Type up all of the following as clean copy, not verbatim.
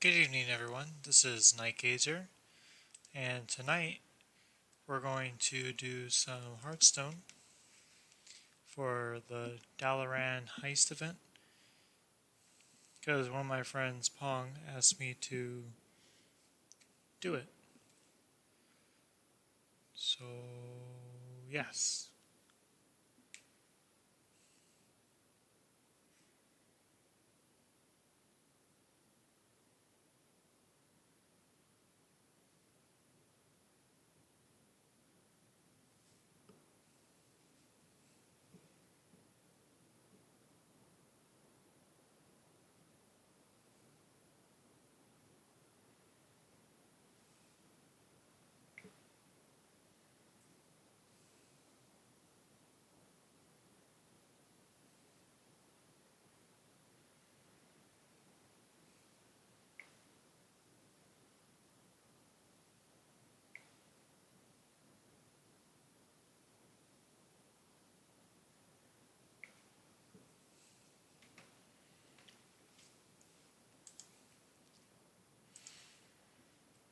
Good evening, everyone. This is Nightgazer, and tonight we're going to do some Hearthstone for the Dalaran heist event because one of my friends, Pong, asked me to do it. So, yes.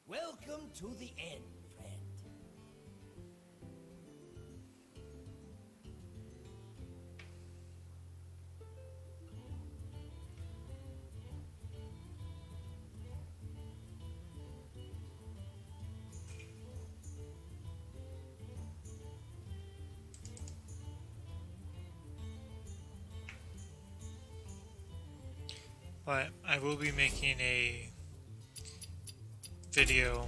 Welcome to the end, friend. But I will be making a video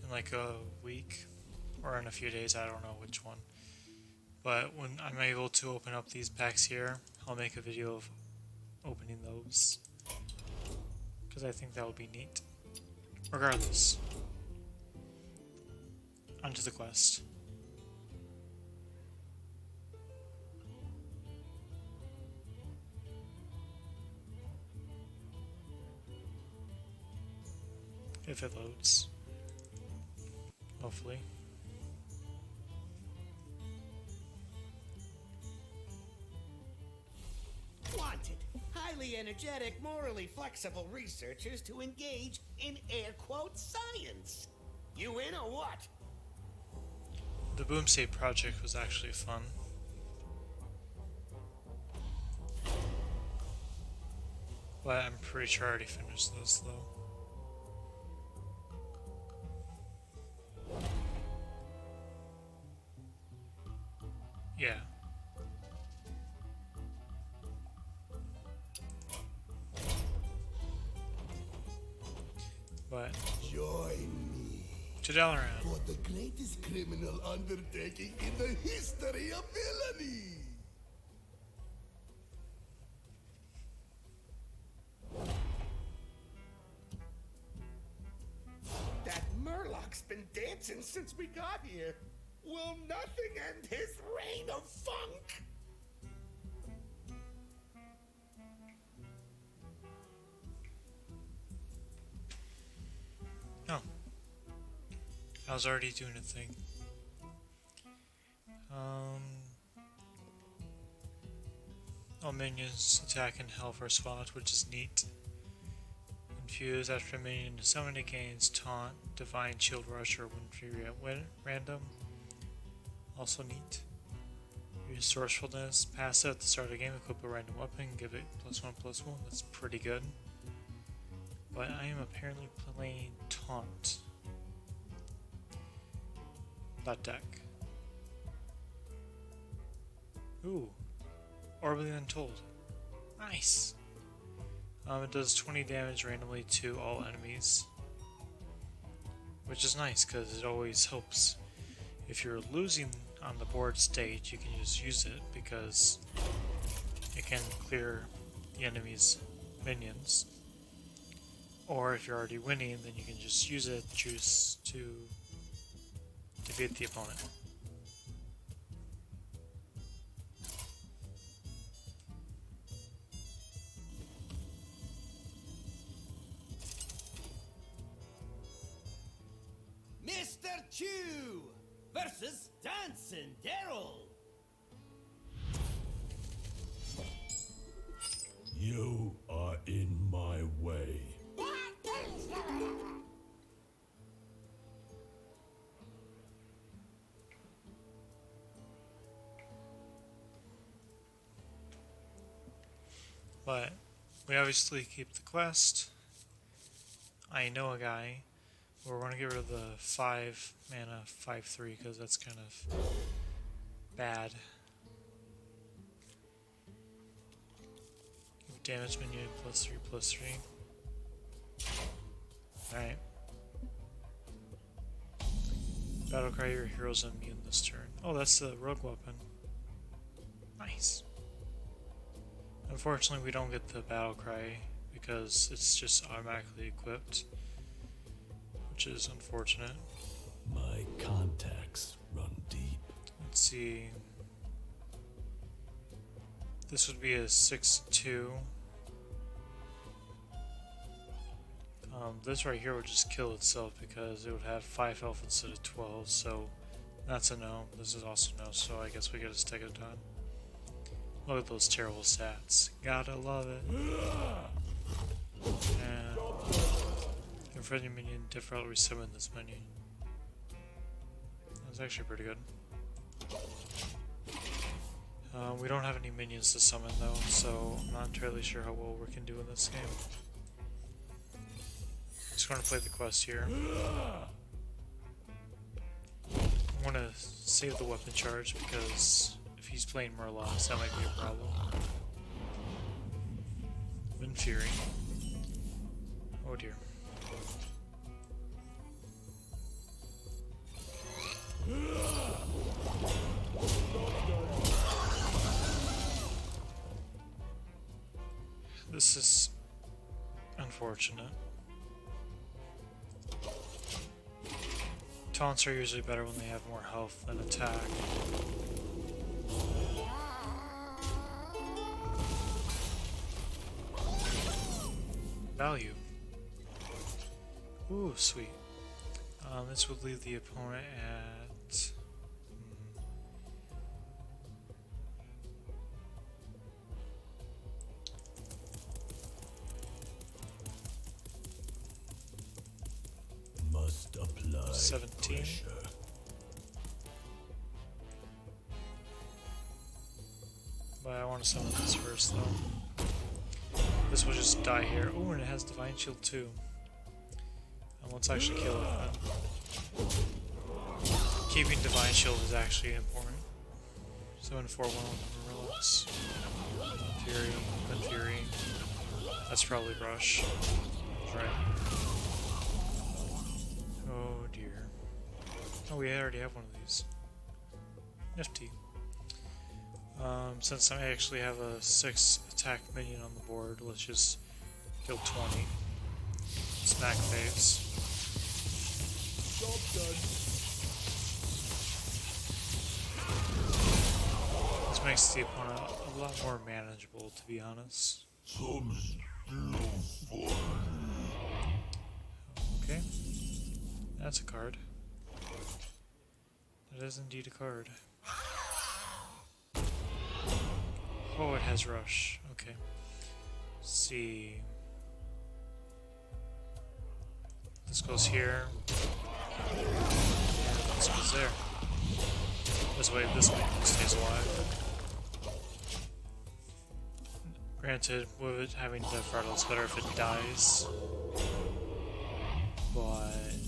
in like a week or in a few days, I don't know which one. But when I'm able to open up these packs here, I'll make a video of opening those because I think that would be neat. Regardless, onto the quest. If it loads. Hopefully. Wanted. Highly energetic, morally flexible researchers to engage in air quote science. You in or what? The Boomsday project was actually fun. But I'm pretty sure I already finished those though. Yeah. But Join me to Dalaran. for the greatest criminal undertaking in the history of villainy. That Murloc's been dancing since we got here. Will nothing end his reign of funk? Oh. I was already doing a thing. All minions attack in hell for a spot, which is neat. Infuse after a minion is summoned, it gains taunt, divine shield rush, or wind fury at random. Also neat. Use resourcefulness, passive at the start of the game, equip a random weapon, give it +1/+1. That's pretty good. But I am apparently playing taunt. That deck. Ooh. Orbally Untold. Nice. It does 20 damage randomly to all enemies. Which is nice because it always helps. If you're losing on the board stage, you can just use it because it can clear the enemy's minions. Or if you're already winning, then you can just use it, choose to defeat the opponent. Mr. Chew versus Dancing Daryl. You are in my But we obviously keep the quest. I know a guy. We're going to get rid of the 5 mana 5/3 because that's kind of bad. Damage minion +3/+3. Alright. Battlecry, your hero's immune this turn. Oh, that's the rogue weapon. Nice. Unfortunately, we don't get the Battlecry because it's just automatically equipped, which is unfortunate. My contacts run deep. Let's see. This would be a 6/2. This right here would just kill itself because it would have 5 health instead of 12, so that's a no. This is also no, so I guess we gotta stick it on. Look at those terrible stats. Gotta love it. And confront your minion, default resummon this minion. That's actually pretty good. We don't have any minions to summon though, so I'm not entirely sure how well we can do in this game. Just going to play the quest here. I want to save the weapon charge because if he's playing Murlocs, that might be a problem. Wind Fury. Oh dear. This is unfortunate. Taunts are usually better when they have more health than attack. Value. Ooh, sweet. This would leave the opponent at... Must apply 17. pressure. But I want to summon this first though. This will just die here. Oh, and it has Divine Shield too. And let's actually kill it then. Keeping Divine Shield is actually important. Summon 4/1 Murlocs. Fury, then Fury. That's probably Rush. Right. Oh dear. Oh, we already have one of these. Nifty. Since I actually have a 6 attack minion on the board, let's just kill 20. Smack phase. Job done. This makes the opponent a lot more manageable, to be honest. Okay. That's a card. That is indeed a card. Oh, it has Rush. Okay. Let's see. This goes here. And this goes there. This way, this stays alive. Granted, with it having Death Rattle, it's better if it dies. But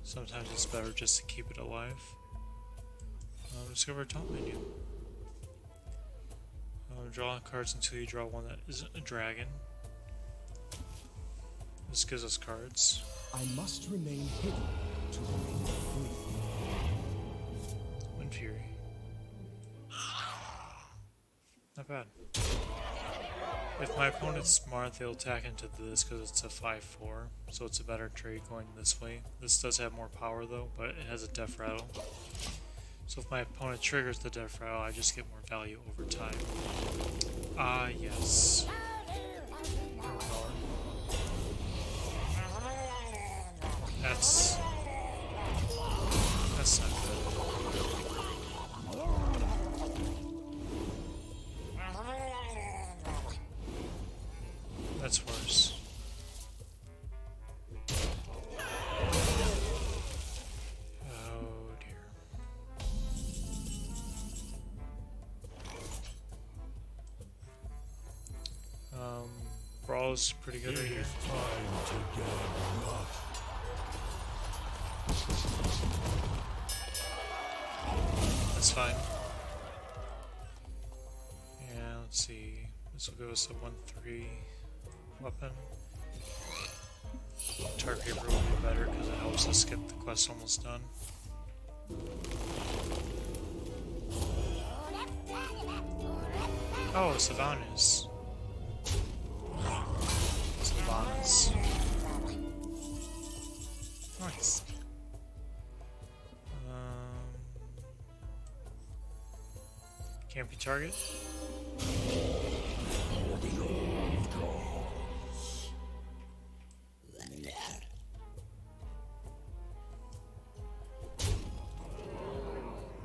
sometimes it's better just to keep it alive. Discover top menu. Draw cards until you draw one that isn't a dragon. This gives us cards. I must remain hidden to remain free. Wind Fury. Not bad. If my opponent's smart, they'll attack into this because it's a 5/4, so it's a better trade going this way. This does have more power though, but it has a Death Rattle. So if my opponent triggers the Death Rattle, I just get more value over time. Ah, yes. That's not good. That's worse. Brawl's pretty good right here. Time to get rough. That's fine. Yeah, let's see. This will give us a 1-3 weapon. Tar Paper will be better because it helps us get the quest almost done. Oh, Sylvanas. Sylvanas. Nice. Can't be target.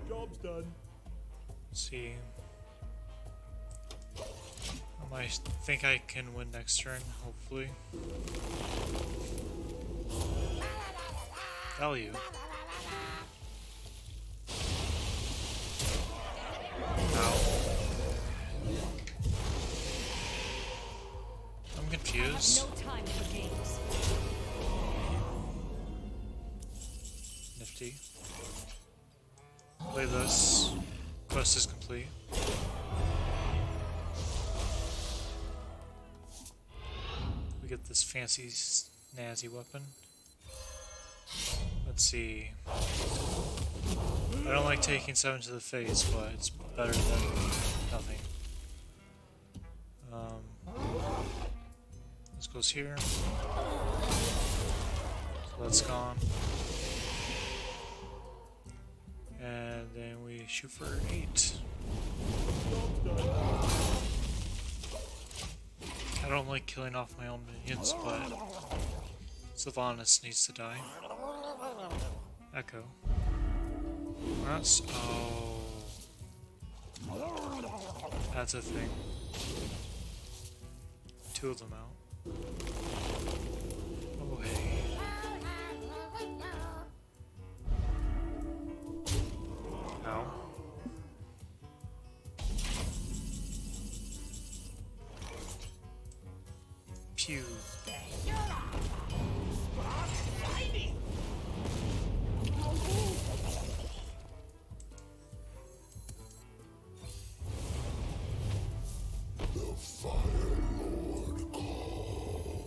Job's done. Let's see. I think I can win next turn, hopefully. Value. Ow. I'm confused. No time for games. Nifty. Play this. Quest is complete. We get this fancy snazzy weapon. Let's see. I don't like taking 7 to the face, but it's better than nothing. This goes here. So that's gone. And then we shoot for 8. I don't like killing off my own minions, but Sylvanas needs to die. Echo. That's... oh. That's a thing. 2 of them out. Oh, hey. Ow. Pew. The Fire Lord calls.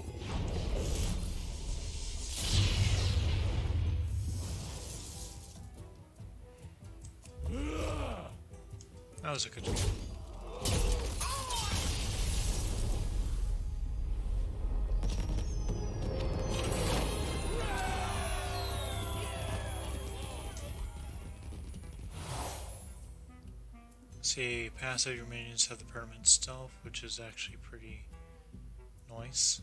That was a good game. See, passive your minions have the permanent stealth, which is actually pretty nice.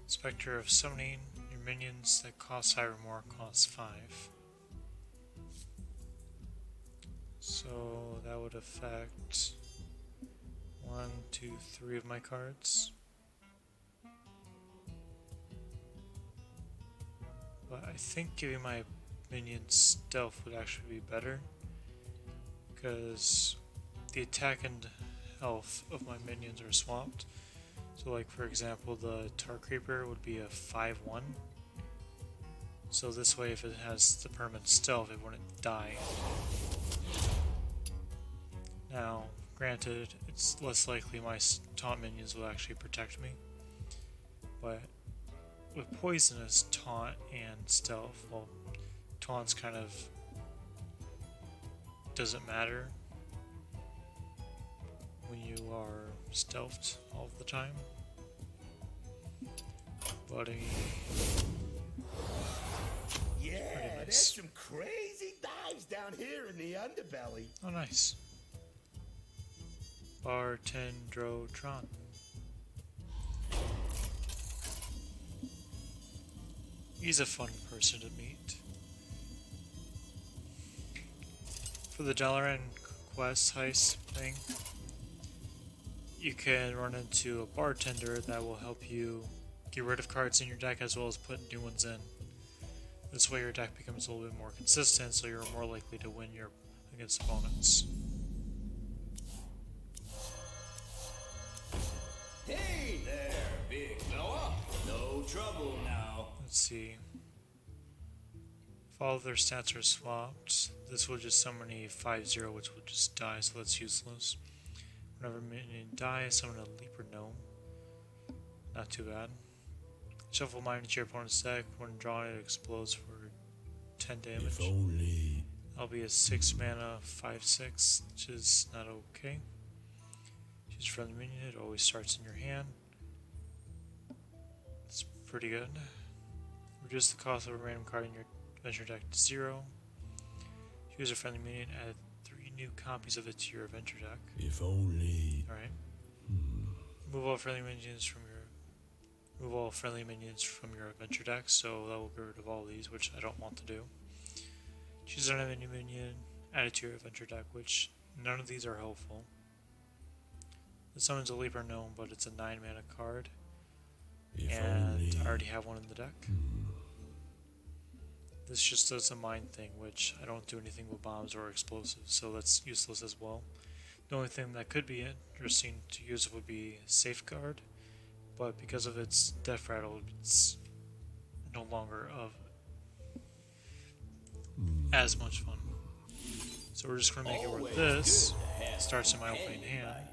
Spectre of summoning your minions that cost 5 or more costs 5. So that would affect 1, 2, 3 of my cards. But I think giving my minions stealth would actually be better, because the attack and health of my minions are swapped. So like for example, the Tar Creeper would be a 5-1. So this way, if it has the permanent stealth, it wouldn't die. Now, granted, it's less likely my taunt minions will actually protect me, but with poisonous taunt and stealth, well, taunt's kind of doesn't matter when you are stealthed all the time. Buddy. Yeah, nice. there's some crazy dives down here in the underbelly. Oh, nice. Bartendrotron. He's a fun person to meet. For the Dalaran quest heist thing, you can run into a bartender that will help you get rid of cards in your deck as well as put new ones in. This way your deck becomes a little bit more consistent, so you're more likely to win against opponents. Hey there! trouble now. Let's see. If all of their stats are swapped, this will just summon a 5/0, which will just die, so that's useless. Whenever a minion dies, summon a Leaper Gnome. Not too bad. Shuffle mine into your opponent's deck. When drawn, it explodes for 10 damage. If only. That'll be a 6 mana 5/6, which is not okay. Choose friendly minion, it always starts in your hand. It's pretty good. Reduce the cost of a random card in your adventure deck to 0. Choose a friendly minion, add 3 new copies of it to your adventure deck. If only. Alright. Move all friendly minions from your adventure deck, so that will get rid of all these, which I don't want to do. Choose an enemy minion, add it to your adventure deck, which none of these are helpful. This summons a Leaper Gnome, but it's a 9 mana card, and I already have one in the deck. This just does a mine thing, which I don't do anything with bombs or explosives, so that's useless as well. The only thing that could be interesting to use would be Safeguard, but because of its Death Rattle, it's no longer of as much fun. So we're just going to make it where this starts in my opening hand,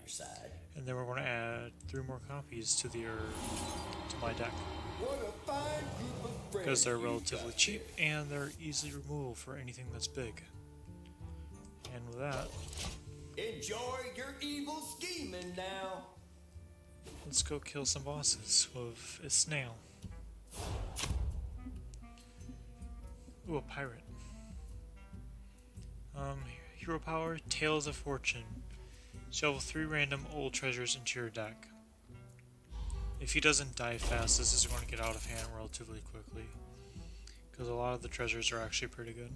and then we're going to add 3 more copies to my deck. Because they're relatively cheap and they're easily removable for anything that's big. And with that, Enjoy your evil scheming now. let's go kill some bosses with a snail. Ooh, a pirate. Hero power, Tales of Fortune. Shovel 3 random old treasures into your deck. If he doesn't die fast, this is going to get out of hand relatively quickly, because a lot of the treasures are actually pretty good.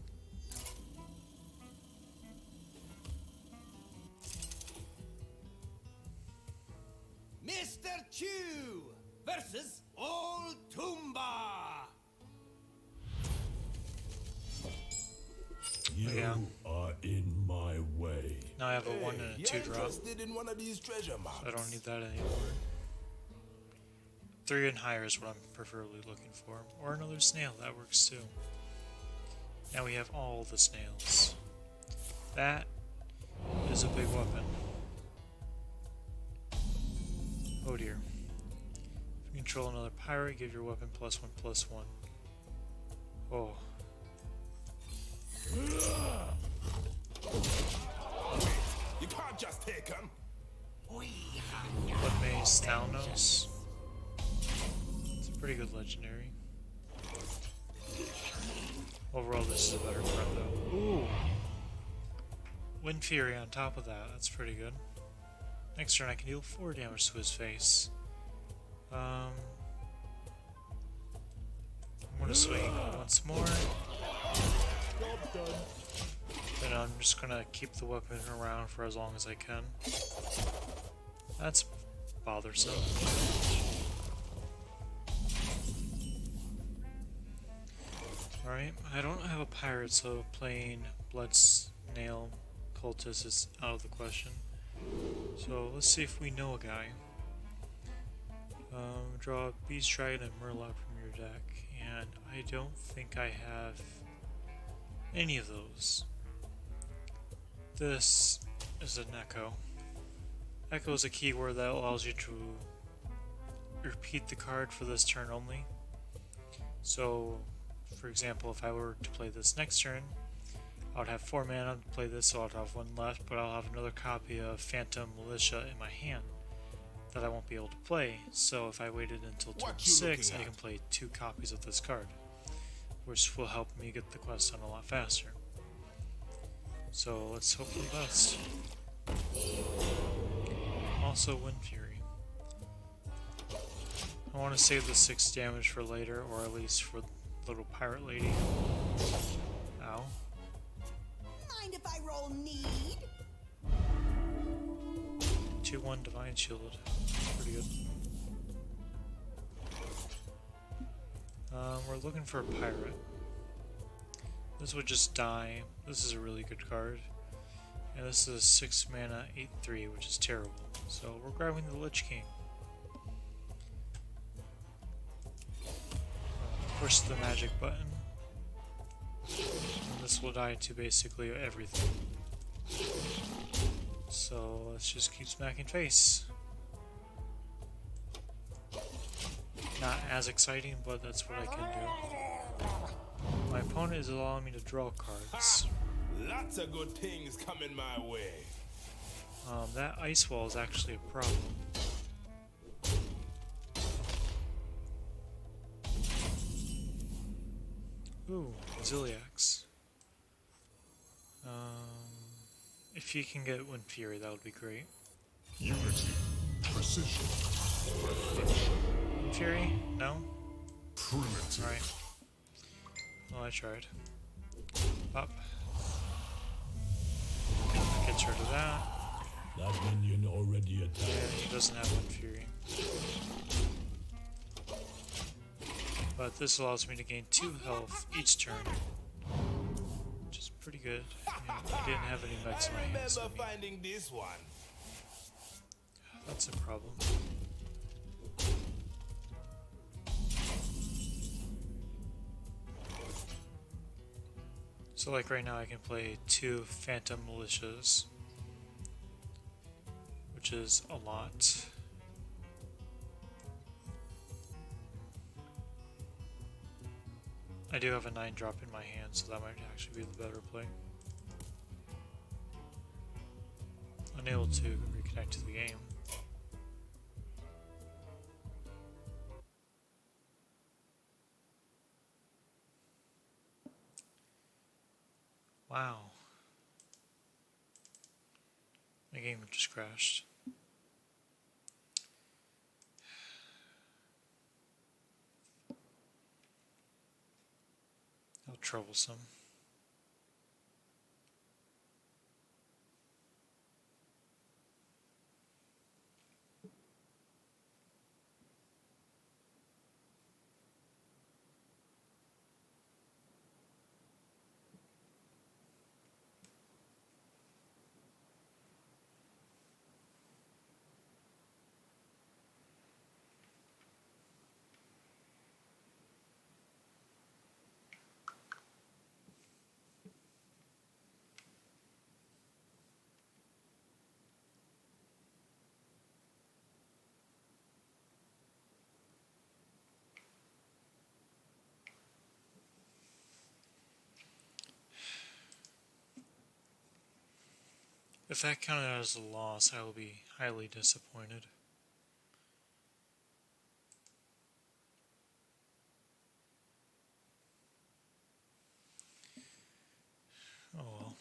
Mr. Chew versus Old Tumba. You Yeah. are in my way. Now I have a 1 and a 2 drop, Interested in one of these treasure so maps? I don't need that anymore. 3 and higher is what I'm preferably looking for, or another snail, that works too. Now we have all the snails. That is a big weapon. Oh dear. If you control another pirate, give your weapon +1/+1. Oh. You can't just take him. What Maze Thalnos? It's a pretty good legendary. Overall, this is a better card though. Ooh! Wind Fury on top of that, that's pretty good. Next turn I can deal 4 damage to his face. I'm gonna swing once more. Then I'm just gonna keep the weapon around for as long as I can. That's bothersome. Alright, I don't have a pirate, so playing Blood Snail Cultist is out of the question. So let's see if we know a guy. Draw Beast Dragon and Murloc from your deck, and I don't think I have any of those. This is an Echo. Echo is a keyword that allows you to repeat the card for this turn only. So, for example, if I were to play this next turn, I would have 4 mana to play this, so I'd have 1 left, but I'll have another copy of Phantom Militia in my hand that I won't be able to play. So if I waited until turn 6, I can play 2 copies of this card, which will help me get the quest done a lot faster. So let's hope for the best. Also Wind Fury. I want to save the 6 damage for later, or at least for little pirate lady. Ow. Mind if I roll need? 2/1 Divine Shield. Pretty good. We're looking for a pirate. This would just die. This is a really good card. And this is a 6 mana 8/3, which is terrible. So we're grabbing the Lich King. push the magic button. And this will die to basically everything. So let's just keep smacking face. Not as exciting, but that's what I can do. My opponent is allowing me to draw cards. Lots of good things coming my way. That ice wall is actually a problem. Ooh, Ziliax. If you can get Wind Fury, that would be great. Unity, precision, Wind Fury? No? primitive. Alright. Well, I tried. Up. Gets rid of that. That minion already And attacked. he doesn't have Wind Fury. But this allows me to gain 2 health each turn. Which is pretty good. And I didn't have any mechs in my I hands. remember finding this one. That's a problem. So like right now I can play 2 Phantom Militias, which is a lot. I do have a 9-drop in my hand, so that might actually be the better play. Unable to reconnect to the game. Wow. My game just crashed. How troublesome. If that counted as a loss, I will be highly disappointed. Oh well.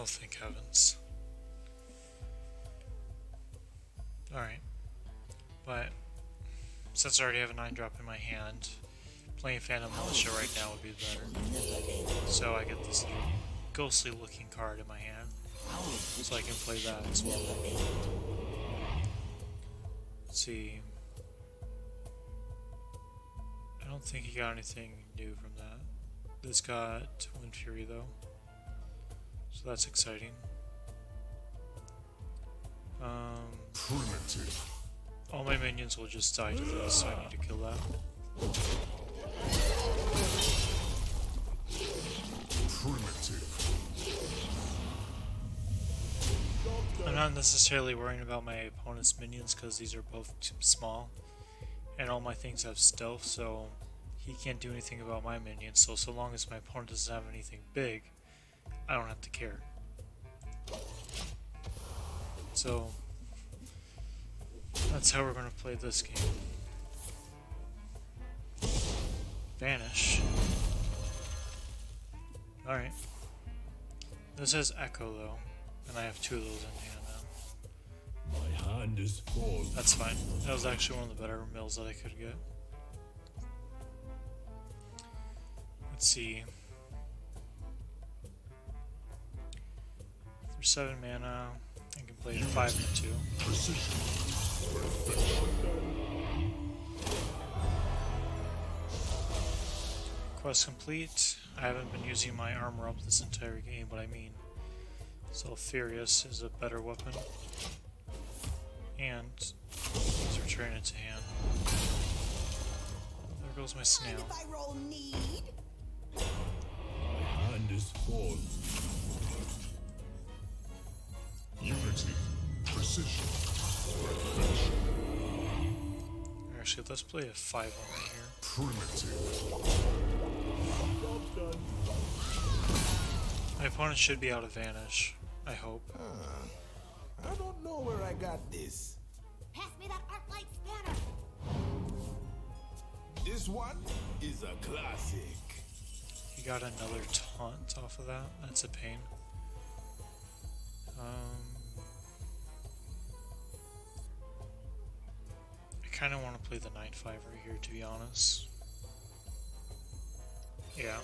Oh, thank heavens. Alright. But since I already have a 9-drop in my hand, playing Phantom Militia right now would be better. So I get this ghostly looking card in my hand. So I can play that as well. Let's see. I don't think he got anything new from that. This got Wind Fury though. So that's exciting. Primitive. All my minions will just die to this, so I need to kill that. Primitive. I'm not necessarily worrying about my opponent's minions because these are both too small. And all my things have stealth, so he can't do anything about my minions. So long as my opponent doesn't have anything big, I don't have to care. So that's how we're going to play this game. Vanish. Alright. This has Echo though, and I have 2 of those in hand now. My hand is full. That's fine. That was actually one of the better mills that I could get. Let's see. For 7 mana, I can play 5 and 2. Quest complete. I haven't been using my armor up this entire game, but I mean, so Furious is a better weapon. And he's returning it to hand. There goes my snail. Mind if I roll need? Hand is full. Unity, precision, perfection. Actually, let's play a 5-1 right here. Primitive. My opponent should be out of Vanish. I hope. I don't know where I got this. Pass me that Arclight spanner. This one is a classic. He got another taunt off of that. That's a pain. I kind of want to play the 9-5 right here, to be honest. Yeah.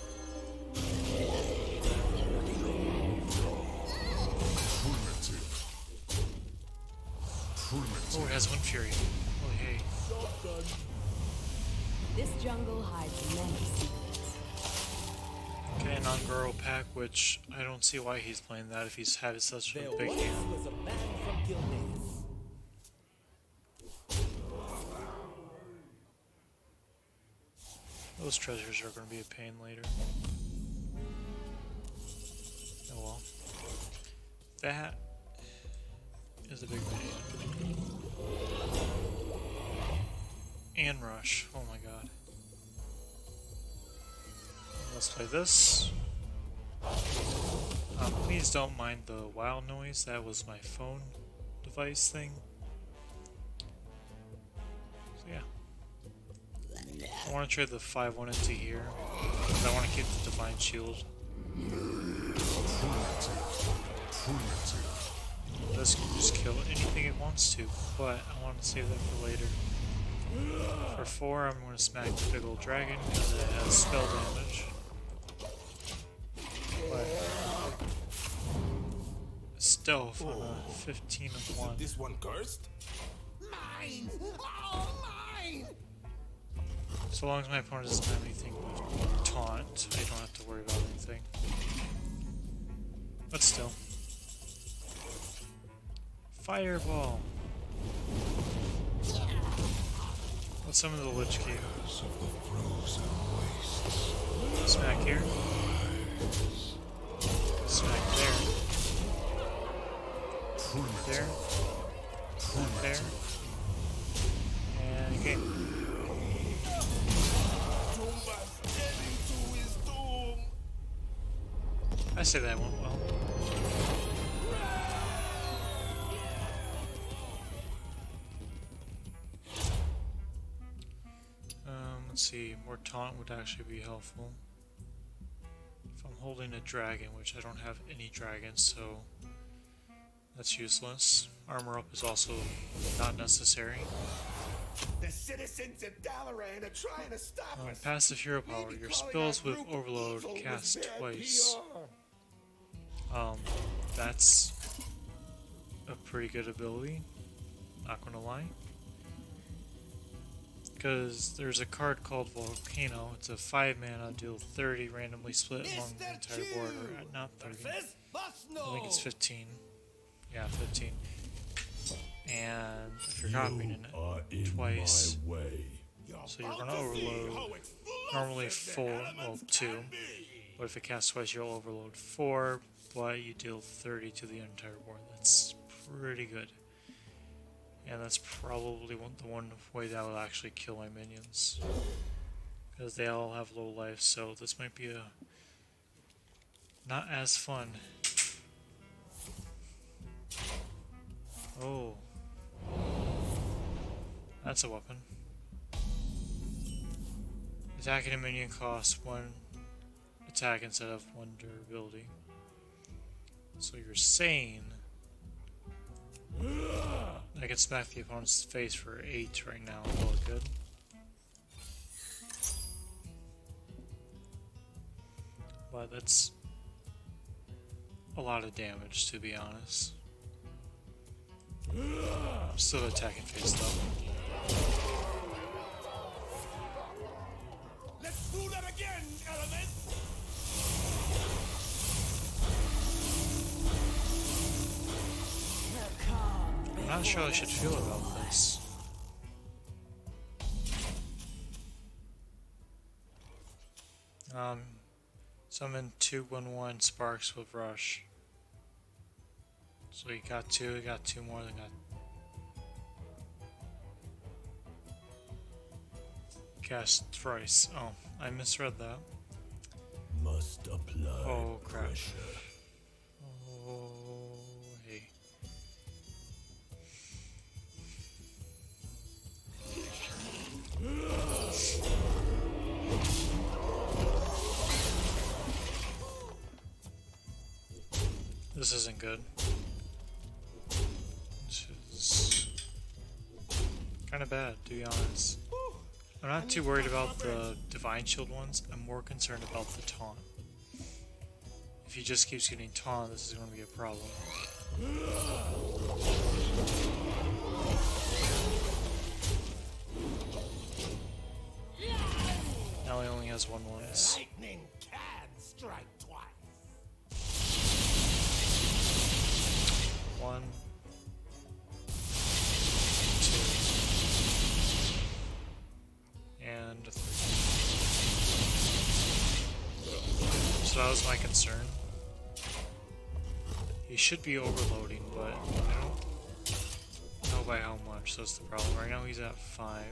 Oh, it has one Fury. Holy hey. This jungle hides many secrets. Okay, non-Goro pack, which I don't see why he's playing that if he's had such a big hand. was a man from Gilneas. Those treasures are going to be a pain later. Oh well. That is a big pain. And rush. Oh my god. Let's play this. Please don't mind the wild noise. That was my phone device thing. So yeah. I want to trade the 5-1 into here. I want to keep the Divine Shield. This can just kill anything it wants to, but I want to save that for later. For 4, I'm going to smack the big old dragon because it has spell damage. But stealth on a 15 of 1. This one cursed? Mine! All mine! So long as my opponent doesn't have anything with taunt, I don't have to worry about anything. But still. Fireball! Let's summon the Lich King. Smack here. Smack there. There. Smack there. And game. I say that went well. Let's see, more taunt would actually be helpful. If I'm holding a dragon, which I don't have any dragons, so that's useless. Armor up is also not necessary. The citizens of Dalaran are trying to stop us. Passive hero power. Your spells with overload cast twice. That's a pretty good ability, not gonna lie. Because there's a card called Volcano. It's a 5 mana, deal 30 randomly split among the entire board, or not 30. I think it's 15. Yeah, 15. And if you're copying it twice, so you're gonna overload normally 4, well 2. But if it casts twice, you'll overload 4, but you deal 30 to the entire board. That's pretty good. And that's probably the one way that will actually kill my minions. Because they all have low life, so this might be a not as fun. Oh. That's a weapon. Attacking a minion costs 1 attack instead of 1 durability. So you're saying I can smack the opponent's face for 8 right now. All good. but that's a lot of damage, to be honest. I'm still attacking phase though. Let's do that again, element! I'm not sure how I should feel about this. Summon 2/1/1 Sparks with Rush. So he got two more than got. Cast thrice. Oh, I misread that. Must apply. Oh crap. Pressure. Oh, hey. This isn't good. This is kind of bad, to be honest. I'm not too worried about the Divine Shield ones. I'm more concerned about the taunt. If he just keeps getting taunt, this is going to be a problem. Now he only has one once. Lightning can strike twice. 1, 2, and 3. So that was my concern. He should be overloading, but I don't know by how much. That's the problem. Right now he's at 5.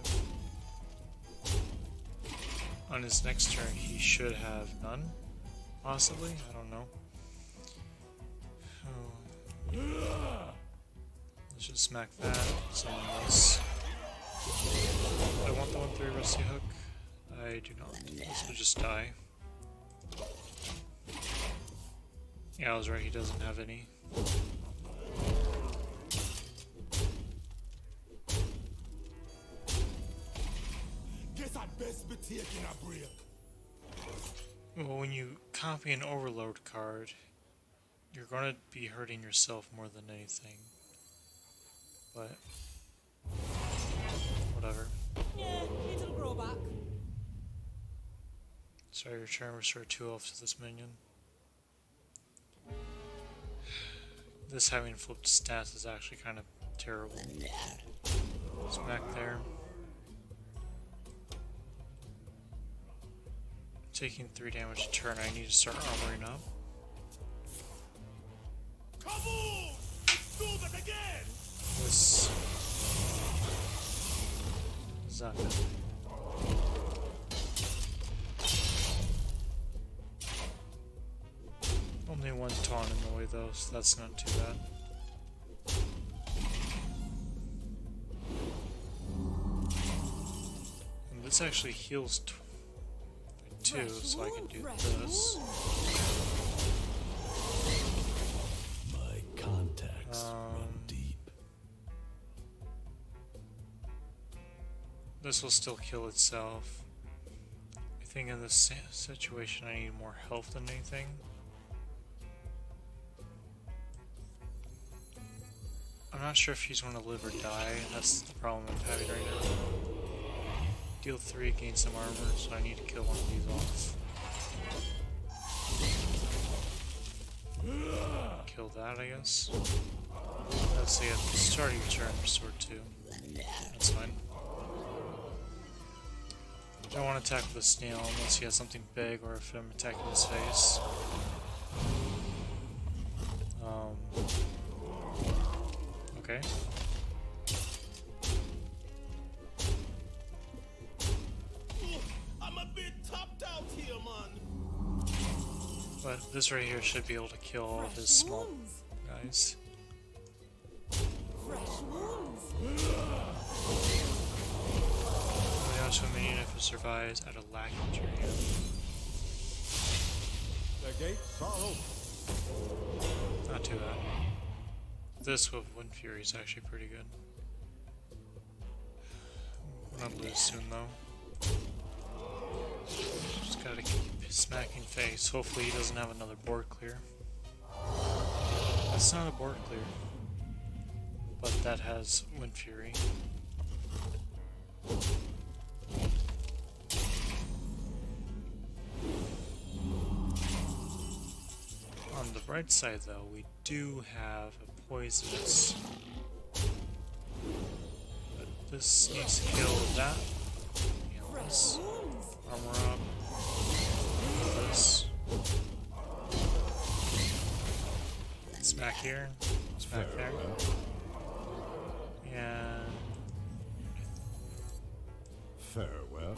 On his next turn, he should have none, possibly. I don't know. Let's just smack that. Summon this. I want the 1/3 Rusty Hook. I do not. This will just die. Yeah, I was right. He doesn't have any. Guess I best be taking a break. Well, when you copy an overload card, you're going to be hurting yourself more than anything. But whatever. Yeah, it'll grow back. Sorry, your turn. Restore 2 health to this minion. This having flipped stats is actually kind of terrible. Smack there. Taking 3 damage a turn, I need to start armoring up. Kaboom! Do that again! This is not good. Only one taunt in the way though, so that's not too bad. And this actually heals 2, so I can do this. My contacts run deep. This will still kill itself. I think in this situation I need more health than anything. I'm not sure if he's going to live or die. That's the problem I'm having right now. Deal 3, gain some armor, so I need to kill one of these off. Kill that, I guess. Let's see, at the start of your turn, restore 2. That's fine. I don't want to attack with a snail unless he has something big or if I'm attacking his face. Okay. I'm a bit topped out here, man. But this right here should be able to kill all of his small guys. Fresh wounds. Damage to a minion if it survives at a lack to your hand. The gates are open. Not too bad. This with Wind Fury is actually pretty good. We're gonna lose soon though. Just gotta keep smacking face. Hopefully he doesn't have another board clear. That's not a board clear. But that has Wind Fury. On the bright side though, we do have a poisonous. But this needs to kill that. This. Armor up. This. Smack here. Smack there. And Farewell.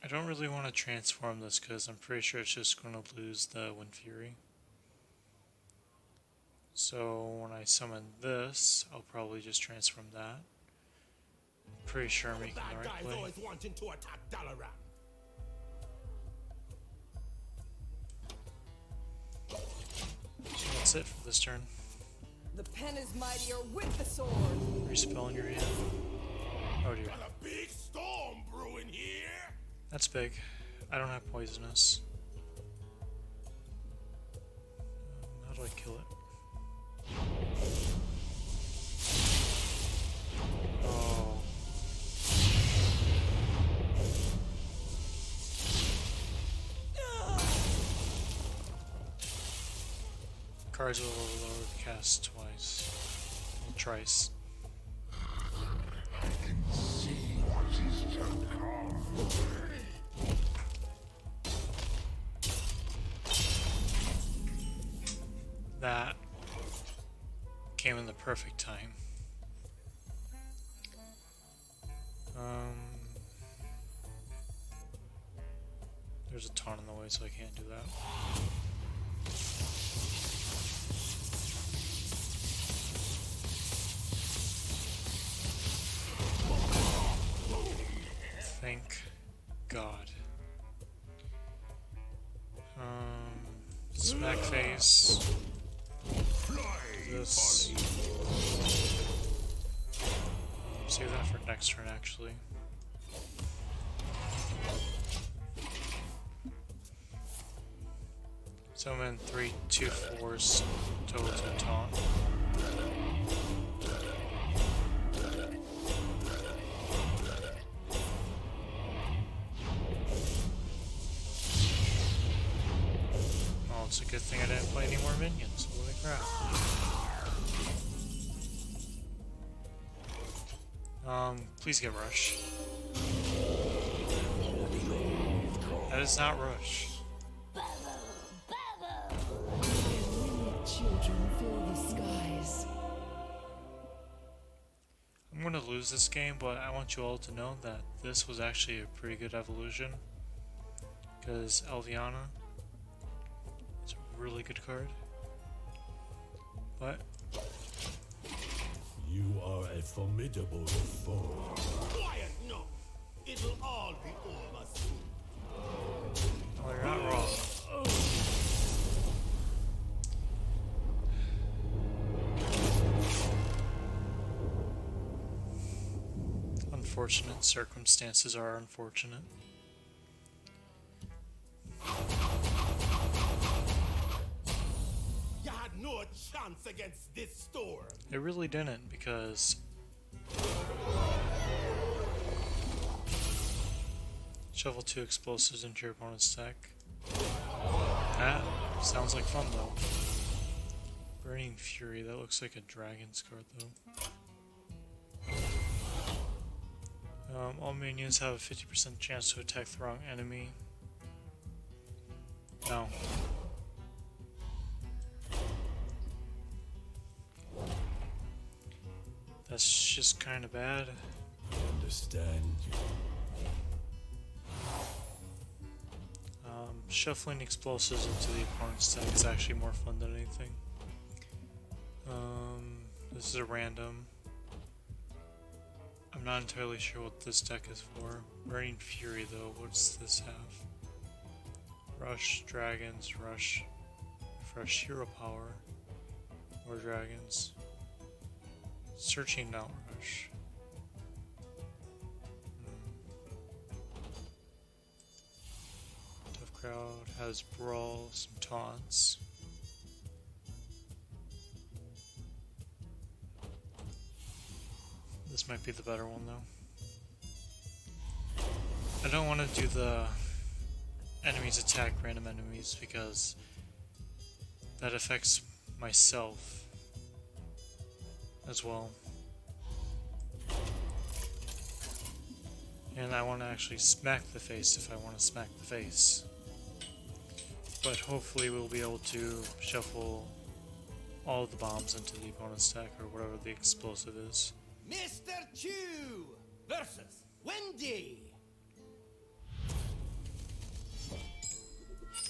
I don't really want to transform this because I'm pretty sure it's just going to lose the Wind Fury. So when I summon this, I'll probably just transform that. Pretty sure I'm making the right play. Always wanting to attack Dalaran. So that's it for this turn. The pen is mightier with the sword. Respell in your hand. Oh dear. Got a big storm brewing here. That's big. I don't have poisonous. How do I kill it? Oh. Cards will overload, cast twice. Well, thrice. I can see what is to come. That came in the perfect time. There's a taunt in the way, so I can't do that. Thank God. Smack face. This. Save that for next turn, actually. So I'm in 3, 2, 4s total to taunt. Oh, it's a good thing I didn't play any more minions. Holy crap. Please get rush. That is not rush. Children fill the skies. I'm going to lose this game, but I want you all to know that this was actually a pretty good evolution. Because Elviana is a really good card. But You are a formidable foe. Quiet, no. It'll all be over soon. well, you're not wrong. Unfortunate circumstances are unfortunate. You had no chance against this storm. It really didn't, because shovel 2 explosives into your opponent's deck. That sounds like fun though. Burning Fury, that looks like a dragon's card though. All minions have a 50% chance to attack the wrong enemy. No. That's just kind of bad. Understand you. Shuffling explosives into the opponent's deck is actually more fun than anything. This is a random. I'm not entirely sure what this deck is for. Burning Fury though, what does this have? Rush, dragons, rush, fresh hero power, more dragons. Searching Outrush. Tough Crowd has Brawl, some taunts. This might be the better one though. I don't want to do the enemies attack random enemies because that affects myself as well. And I want to actually smack the face if I want to smack the face. But hopefully we'll be able to shuffle all of the bombs into the opponent's deck or whatever the explosive is. Mr. Chew versus Wendy.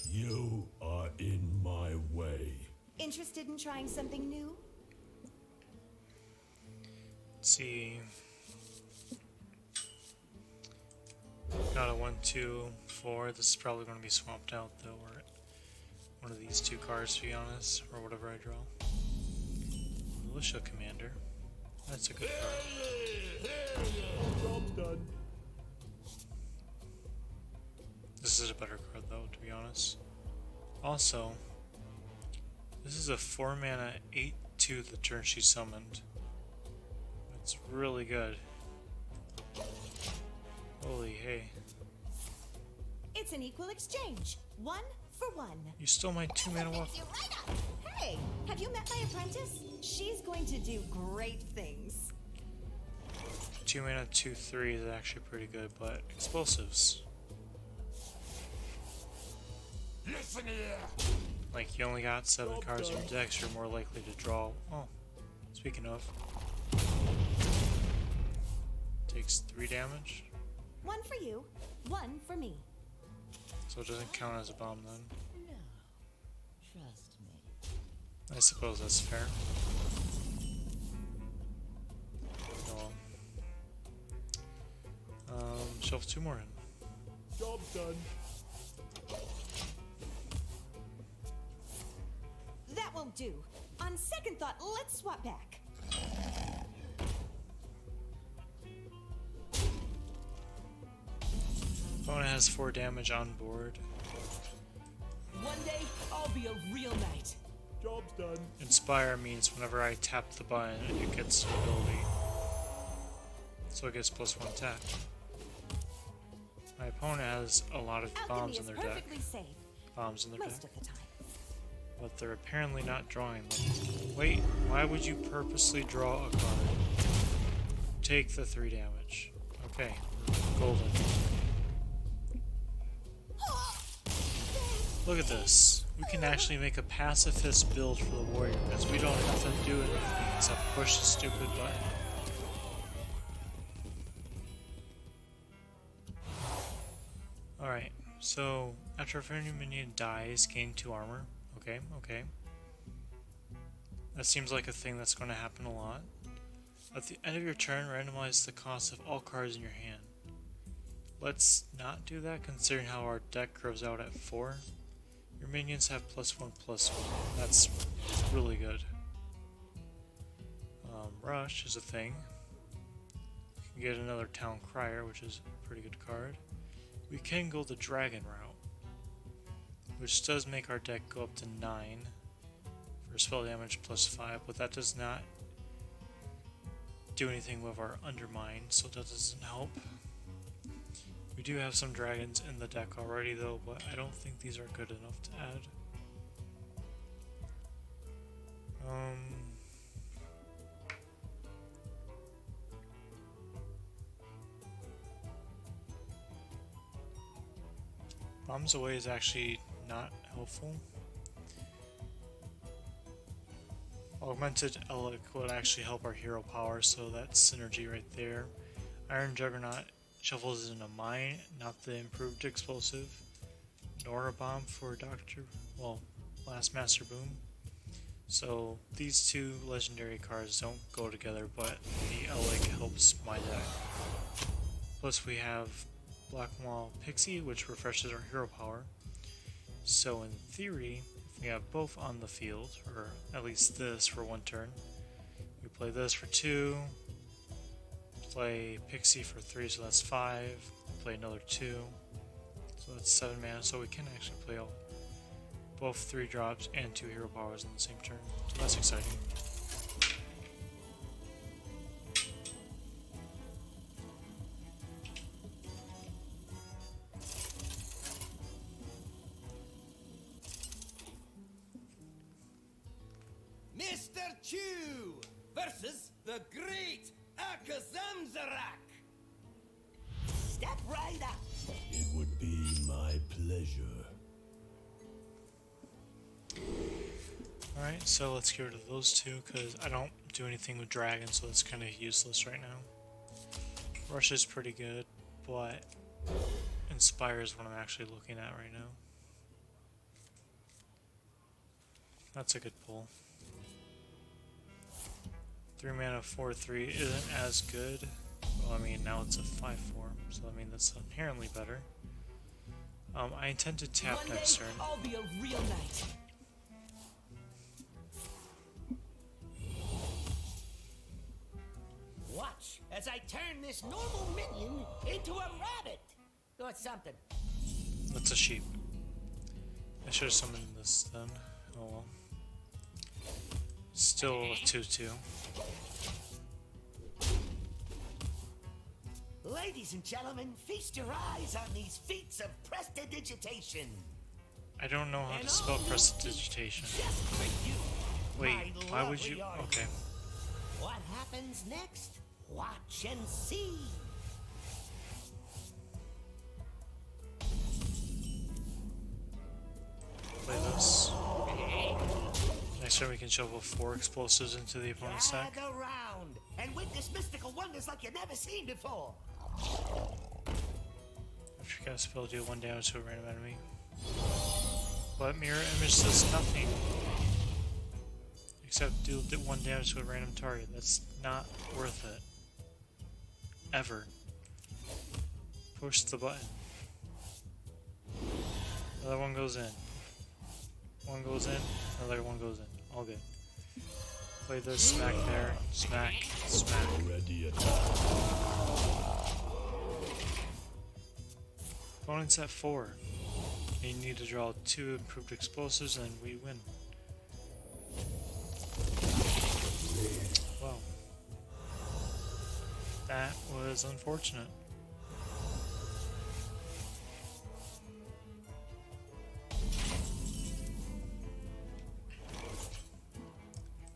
You are in my way. Interested in trying something new? Let's see. Got a 1, 2, 4. This is probably going to be swapped out though, or one of these two cards to be honest, or whatever I draw. Militia Commander. That's a good card. Job's done. This is a better card though, to be honest. Also, this is a 4 mana 8/2 the turn she summoned. It's really good. Holy hey. It's an equal exchange. 1 for 1. You stole my 2 mana walk. You right up. Hey, have you met my apprentice? She's going to do great things. 2 mana 2/3 is actually pretty good, but explosives. Listen here. Like, you only got 7 cards in your decks, you're more likely to draw. Oh, speaking of. Takes 3 damage. 1 for you, 1 for me. So it doesn't count as a bomb then. No, trust me. I suppose that's fair. Oh well. Shelf 2 more in. Job's done. That won't do. On second thought, let's swap back. Opponent has 4 damage on board. One day, I'll be a real knight. Job's done. Inspire means whenever I tap the button, it gets an ability. So it gets +1 attack. My opponent has a lot of Alchemy bombs is in their deck. perfectly safe Bombs in their deck. most of the time. But they're apparently not drawing them. Wait, why would you purposely draw a card? Take the 3 damage. Okay, golden. Look at this. We can actually make a pacifist build for the warrior because we don't have to do anything except push the stupid button. Alright, so after a friendly minion dies, gain 2 armor. Okay, okay. That seems like a thing that's going to happen a lot. At the end of your turn, randomize the cost of all cards in your hand. Let's not do that considering how our deck curves out at 4. Your minions have +1/+1. That's really good. Rush is a thing. You can get another Town Crier, which is a pretty good card. We can go the Dragon route, which does make our deck go up to 9 for spell damage +5, but that does not do anything with our Undermine, so that doesn't help. We do have some dragons in the deck already though, but I don't think these are good enough to add. Bombs away is actually not helpful. Augmented Elic would actually help our hero power, so that's synergy right there. Iron Juggernaut shuffles in a mine, not the improved explosive, nor a bomb for Last Master Boom. So these 2 legendary cards don't go together, but the Elic helps my deck. Plus we have Blackmaw Pixie, which refreshes our hero power. So in theory, if we have both on the field, or at least this for 1 turn, we play this for 2. Play Pixie for 3, so that's 5. Play another 2. So that's 7 mana, so we can actually play both 3 drops and 2 hero powers on the same turn. So that's exciting. Mr. Chew versus the great Akazamzarak. Step right up. It would be my pleasure. Alright, so let's get rid of those 2, because I don't do anything with Dragon, so it's kind of useless right now. Rush is pretty good, but Inspire is what I'm actually looking at right now. That's a good pull. 3 mana 4/3 isn't as good. Well, I mean, now it's a 5/4, so I mean that's inherently better. I intend to tap One day, next turn. I'll be a real knight. Watch as I turn this normal minion into a rabbit or something. That's a sheep. I should have summoned this then. Oh well. Still a 2/2. Ladies and gentlemen, feast your eyes on these feats of prestidigitation. I don't know how And to spell all you prestidigitation. Just for you. Wait, my why would you? lovely audience. Okay. What happens next? Watch and see. Play this. Next turn we can shovel 4 explosives into the opponent's deck. Gather round and witness mystical wonders like you've never seen before. After you cast a spell, deal 1 damage to a random enemy. But Mirror Image does nothing. Except deal 1 damage to a random target. That's not worth it. Ever. Push the button. Another one goes in. One goes in, another one goes in. All good. Play this, smack there, smack, smack. Already attacked. Opponent's at 4. And you need to draw 2 improved explosives and we win. Wow. That was unfortunate.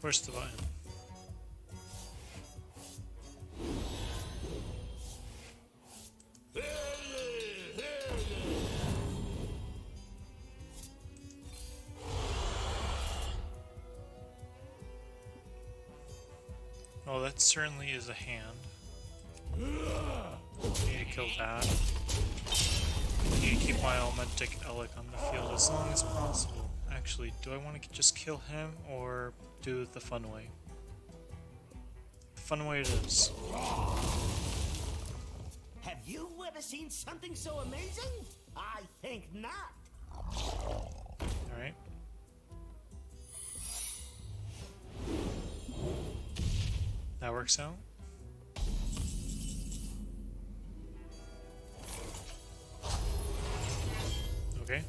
Push the button. Oh, that certainly is a hand. Need to kill that. Need to keep my Elementic Elec on the field as long as possible. Actually, do I want to just kill him or do it the fun way? The fun way it is. Have you ever seen something so amazing? I think not. Alright. That works out. Okay.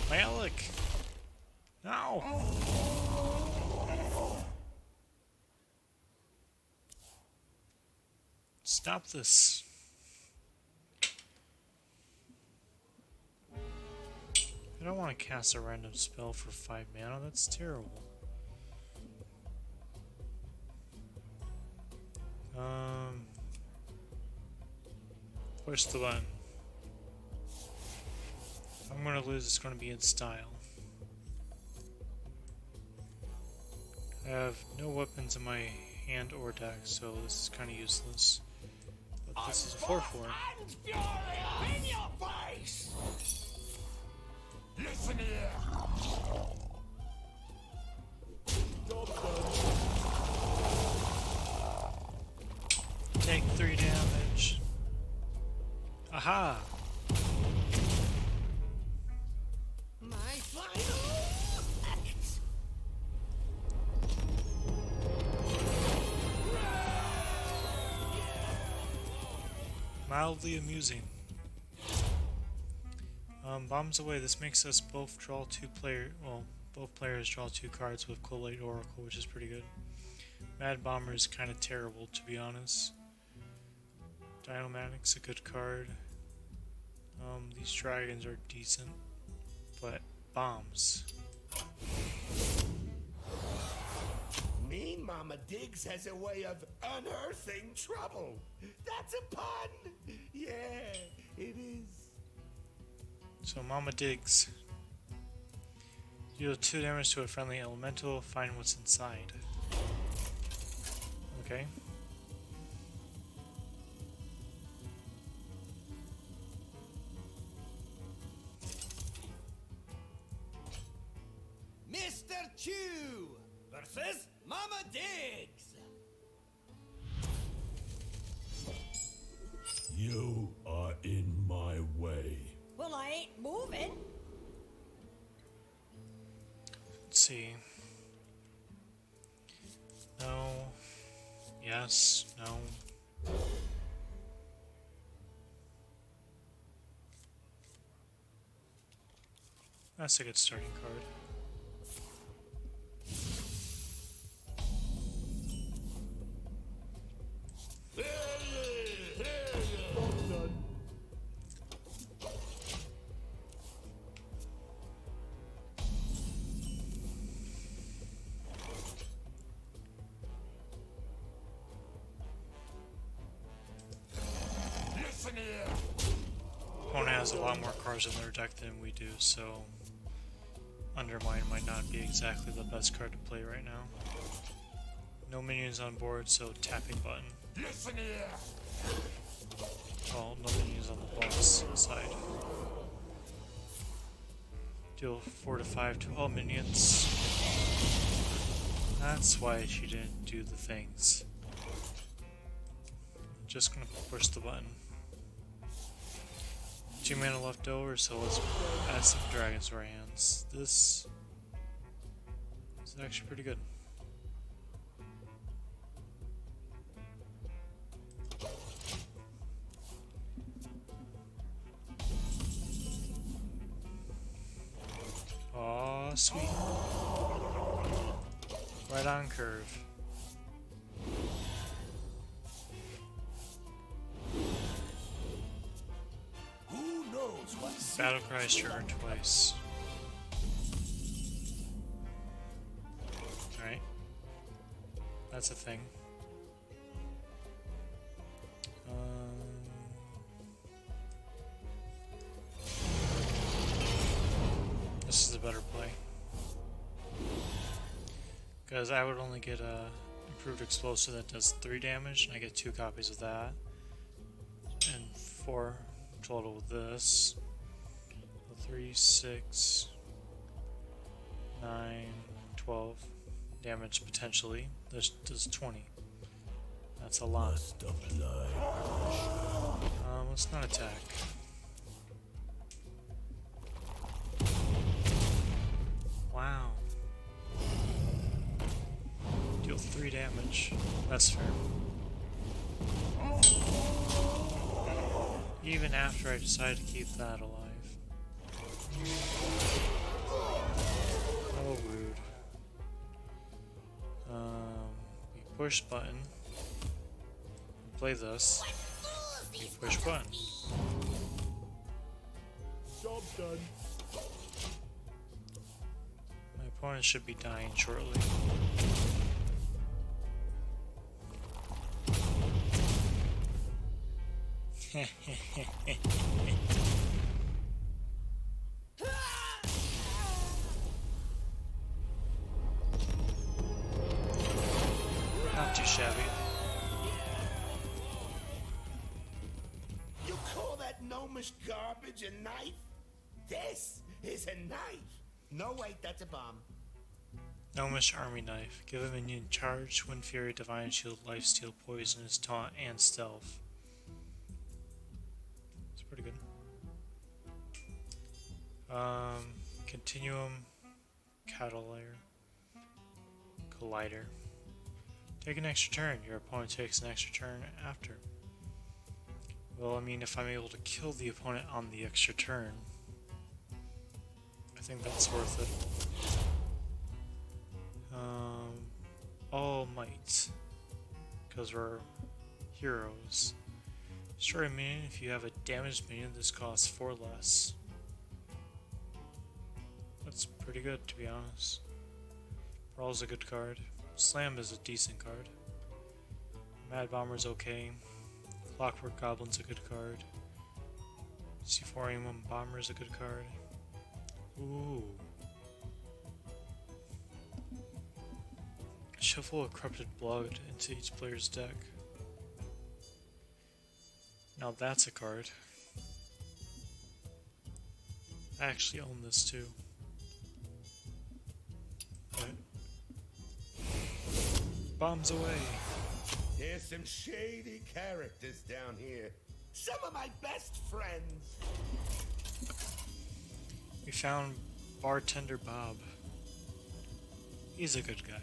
My Alec! No! Stop this. I don't want to cast a random spell for 5 mana, that's terrible. Push the button. If I'm gonna lose, it's gonna be in style. I have no weapons in my hand or deck, so this is kinda useless. But this is a 4/4. In your face! Listen here! Take 3 damage. Aha! My final Mildly amusing. Bombs away. This makes us both draw both players draw 2 cards with Collate Oracle, which is pretty good. Mad Bomber is kind of terrible, to be honest. Dynomatic's a good card. These dragons are decent, but bombs. Mean Mama Diggs has a way of unearthing trouble. That's a pun. Yeah, it is. So Mama Diggs. Deal 2 damage to a friendly elemental, find what's inside. Okay. Mr. Chew versus Mama Diggs. You are in my way. Well, I ain't moving. Let's see. No. Yes. No. That's a good starting card. Opponent has a lot more cards in their deck than we do, so Undermine might not be exactly the best card to play right now. No minions on board, so tapping button. Well, no minions on the boss side. Deal 4 to 5 to all minions. That's why she didn't do the things. Just gonna push the button. 2 mana left over, so let's add some dragons to our hands. This is actually pretty good. Aw, sweet. Right on curve. Who knows what Battlecry's turn twice. Alright. That's a thing. This is a better play. Because I would only get a improved explosive that does 3 damage, and I get 2 copies of that. And 4 total with this. 3, 6, 9, 12 damage potentially. This does 20. That's a lot. Let's not attack. Wow. Deal 3 damage. That's fair. Even after I decide to keep that alive. Oh, rude. We push button. Play this. We push button. Job done. My opponent should be dying shortly. Not too shabby. You call that gnomish garbage a knife? This is a knife. No, wait, that's a bomb. Gnomish Army Knife. Give a minion charge, Wind Fury, Divine Shield, Lifesteal, Poisonous, Taunt, and Stealth. It's pretty good. Continuum, Collider. Take an extra turn. Your opponent takes an extra turn after. Well, I mean, if I'm able to kill the opponent on the extra turn, I think that's worth it. All might, because we're heroes. Destroy a minion. If you have a damaged minion, this costs 4 less. That's pretty good, to be honest. Brawl's a good card. Slam is a decent card. Mad Bomber's okay. Clockwork Goblin's a good card. C4A1 Bomber's a good card. Ooh. Shuffle a Corrupted Blood into each player's deck. Now that's a card. I actually own this too. But bombs away. There's some shady characters down here. Some of my best friends. We found Bartender Bob. He's a good guy.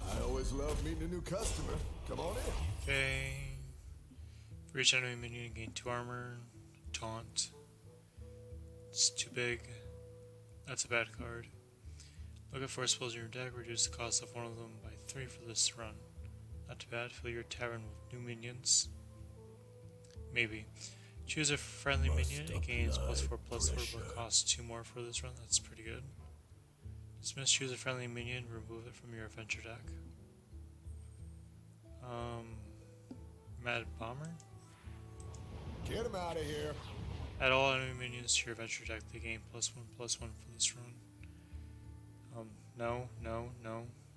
I always love meeting a new customer. Come on in. Okay. For each enemy minion, gain 2 armor. Taunt. It's too big. That's a bad card. Look at 4 spells in your deck. Reduce the cost of one of them by 3 for this run. Not too bad. Fill your tavern with new minions. Maybe. Choose a friendly minion. It gains +4/+4, but costs 2 more for this run. That's pretty good. Dismiss. Choose a friendly minion. Remove it from your adventure deck. Mad Bomber. Get him out of here. Add all enemy minions to your adventure deck. They gain +1/+1 for this run. No.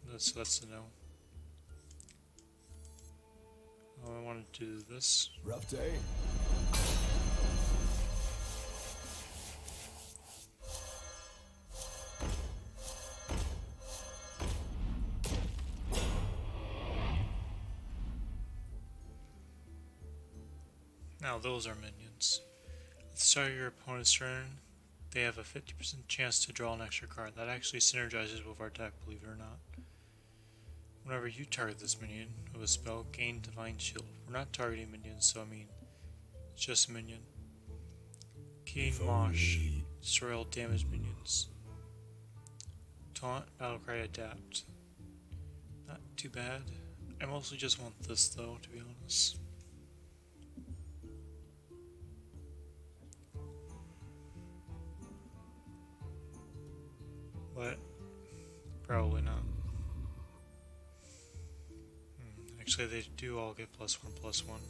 That's a no. I want to do this. Rough day. Now those are minions. At the start of your opponent's turn, they have a 50% chance to draw an extra card. That actually synergizes with our deck, believe it or not. Whenever you target this minion with a spell, gain Divine Shield. We're not targeting minions, so I mean, it's just a minion. Gain Mosh. Destroy all damaged minions. Taunt, Battlecry, Adapt. Not too bad. I mostly just want this though, to be honest. But probably not. Actually, they do all get +1/+1.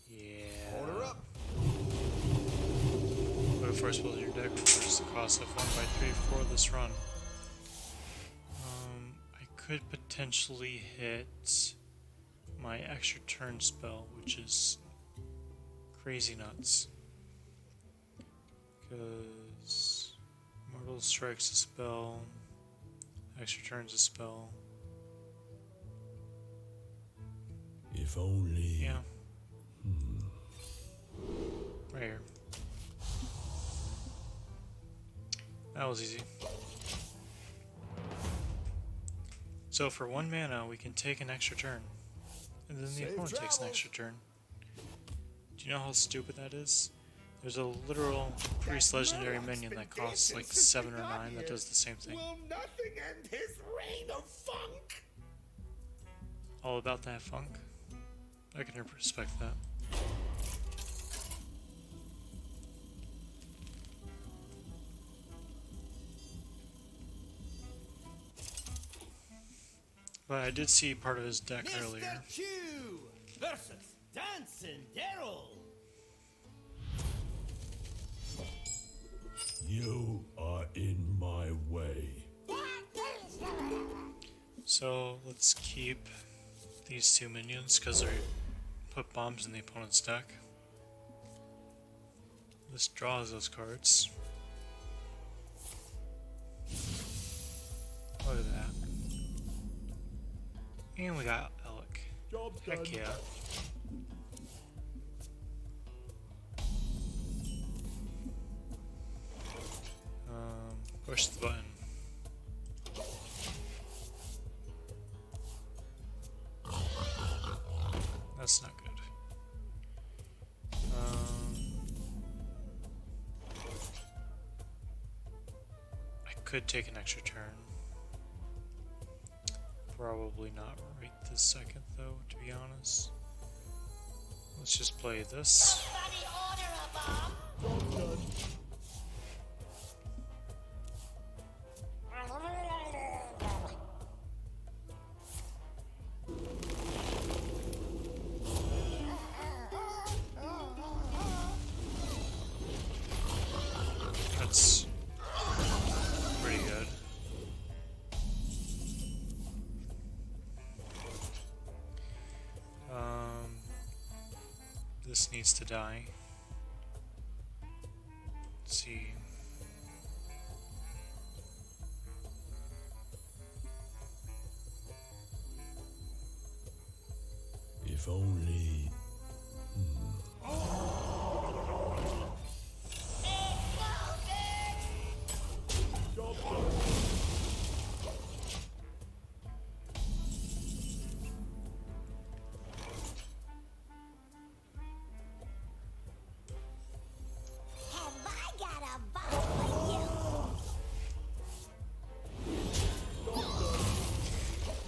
Yeah. Order up. Put a first spell in your deck, reduce the cost of 1 by 3 for this run. I could potentially hit my extra turn spell, which is crazy nuts. Because Mortal Strike's a spell, extra turn's a spell. If only. Yeah. Right here. That was easy. So for 1 mana, we can take an extra turn. And then the Safe opponent takes an travels. extra turn. Do you know how stupid that is? There's a literal priest legendary minion that costs like 7 or 9 that does the same thing. Will nothing end his reign of funk? All about that funk. I can respect that. But I did see part of his deck earlier. Mr. Q versus Dancing Daryl. You are in my way. So let's keep these 2 minions because they put bombs in the opponent's deck. This draws those cards. Look at that. And we got Alec. Job Heck done. yeah. push the button. That's not good. I could take an extra turn. Probably not right this second, though, to be honest. Let's just play this. That's pretty good. This needs to die. Let's see. If only.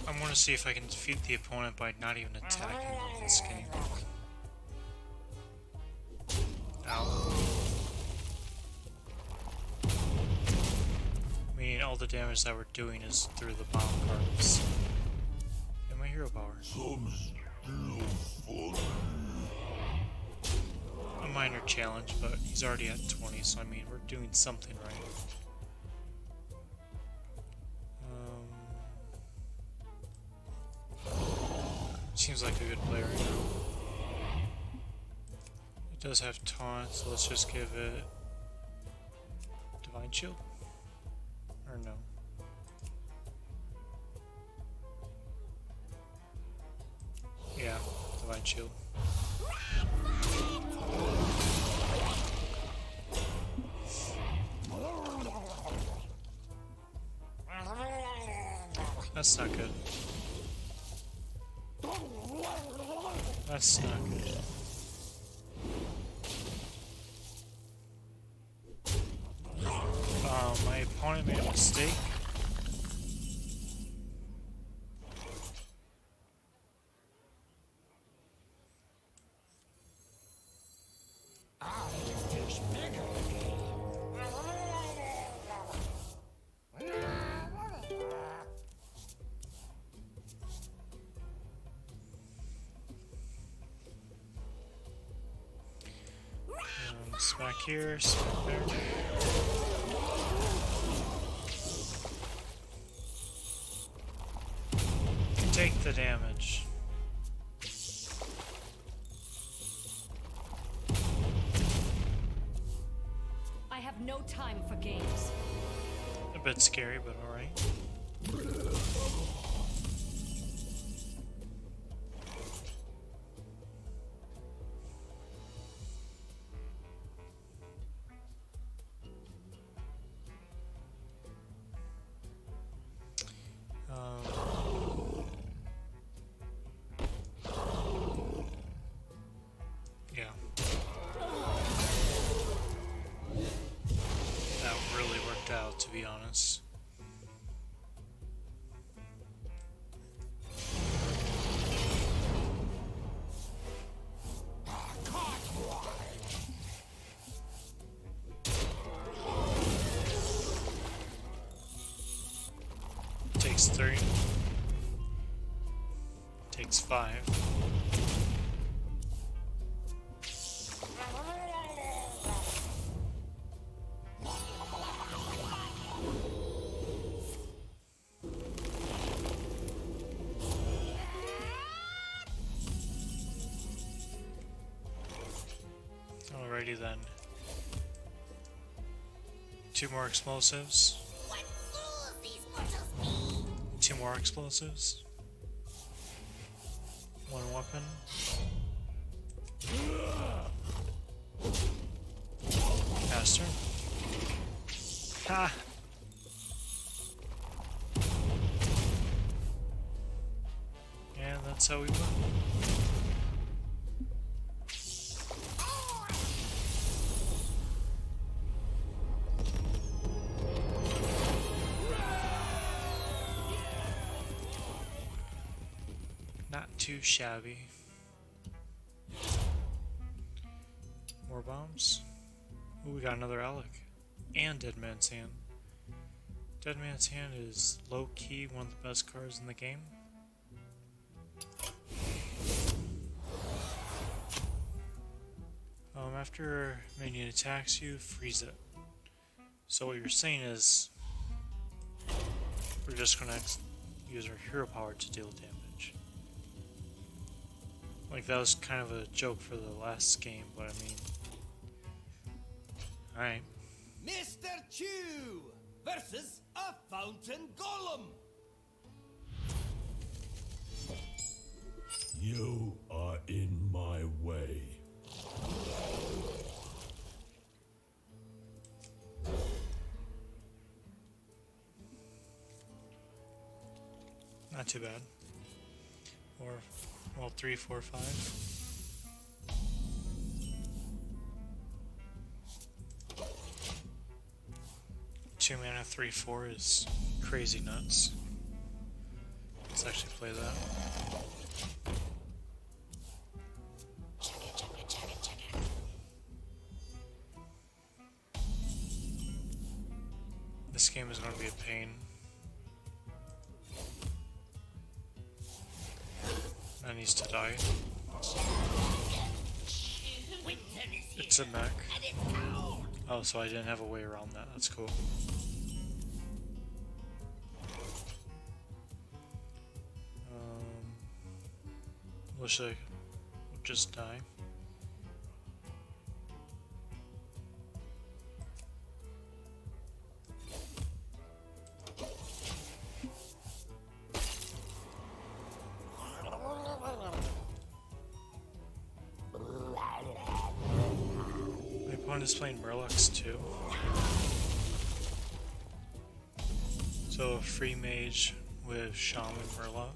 I want to see if I can defeat the opponent by not even attacking in this game. Ow. Meaning all the damage that we're doing is through the bomb cards. And my hero power. A minor challenge, but he's already at 20, so I mean, we're doing something right. Seems like a good player right now. It does have taunt, so let's just give it Divine Shield. Or no. Yeah, Divine Shield. That's not good. That's not good. My opponent made a mistake. Smack here, smack there. Take the damage. I have no time for games. A bit scary, but alright. Yeah. That really worked out, to be honest. Takes 3. Takes 5. Alrighty then. 2 more explosives. 2 more explosives. 1 weapon. Faster. Ha! that's how we win. Not too shabby. More bombs. Ooh, we got another Alec. And Dead Man's Hand. Dead Man's Hand is low-key one of the best cards in the game. After a minion attacks you, freeze it. So what you're saying is, we're just gonna use our hero power to deal damage. Like, that was kind of a joke for the last game, but I mean... Alright. Mr. Chew versus a fountain golem. You are in my way. Not too bad. Or, well, 3, 4, 5. 2 mana, 3, 4 is crazy nuts. Let's actually play that. This game is going to be a pain. That needs to die. It's a mech. Oh, so I didn't have a way around that. That's cool. Wish I would just die. My opponent is playing Murlocs too. So a free mage with Shaman Murloc.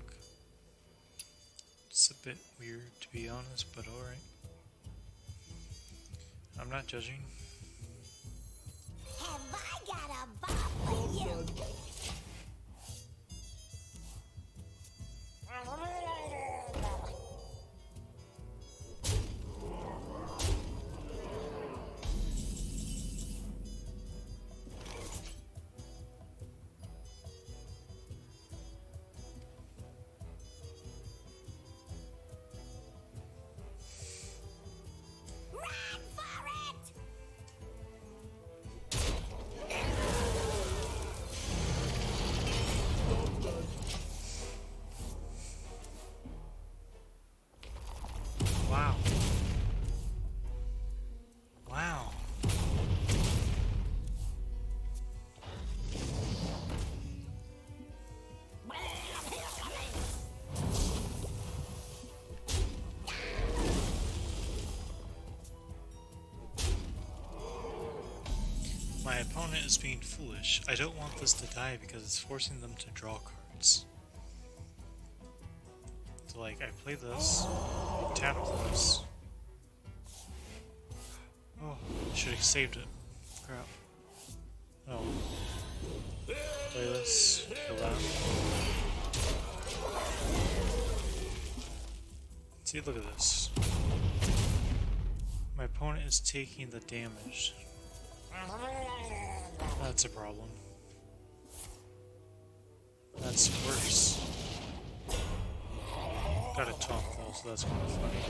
It's a bit weird to be honest, but alright. I'm not judging. Have I got a bomb for you? Wow. Wow. My opponent is being foolish. I don't want this to die because it's forcing them to draw cards. So like, I play this, tap this. Oh, should have saved it. Crap. Oh. Play this, kill that. See, look at this. My opponent is taking the damage. That's a problem. That's worse. Got a taunt though, so that's kind of funny.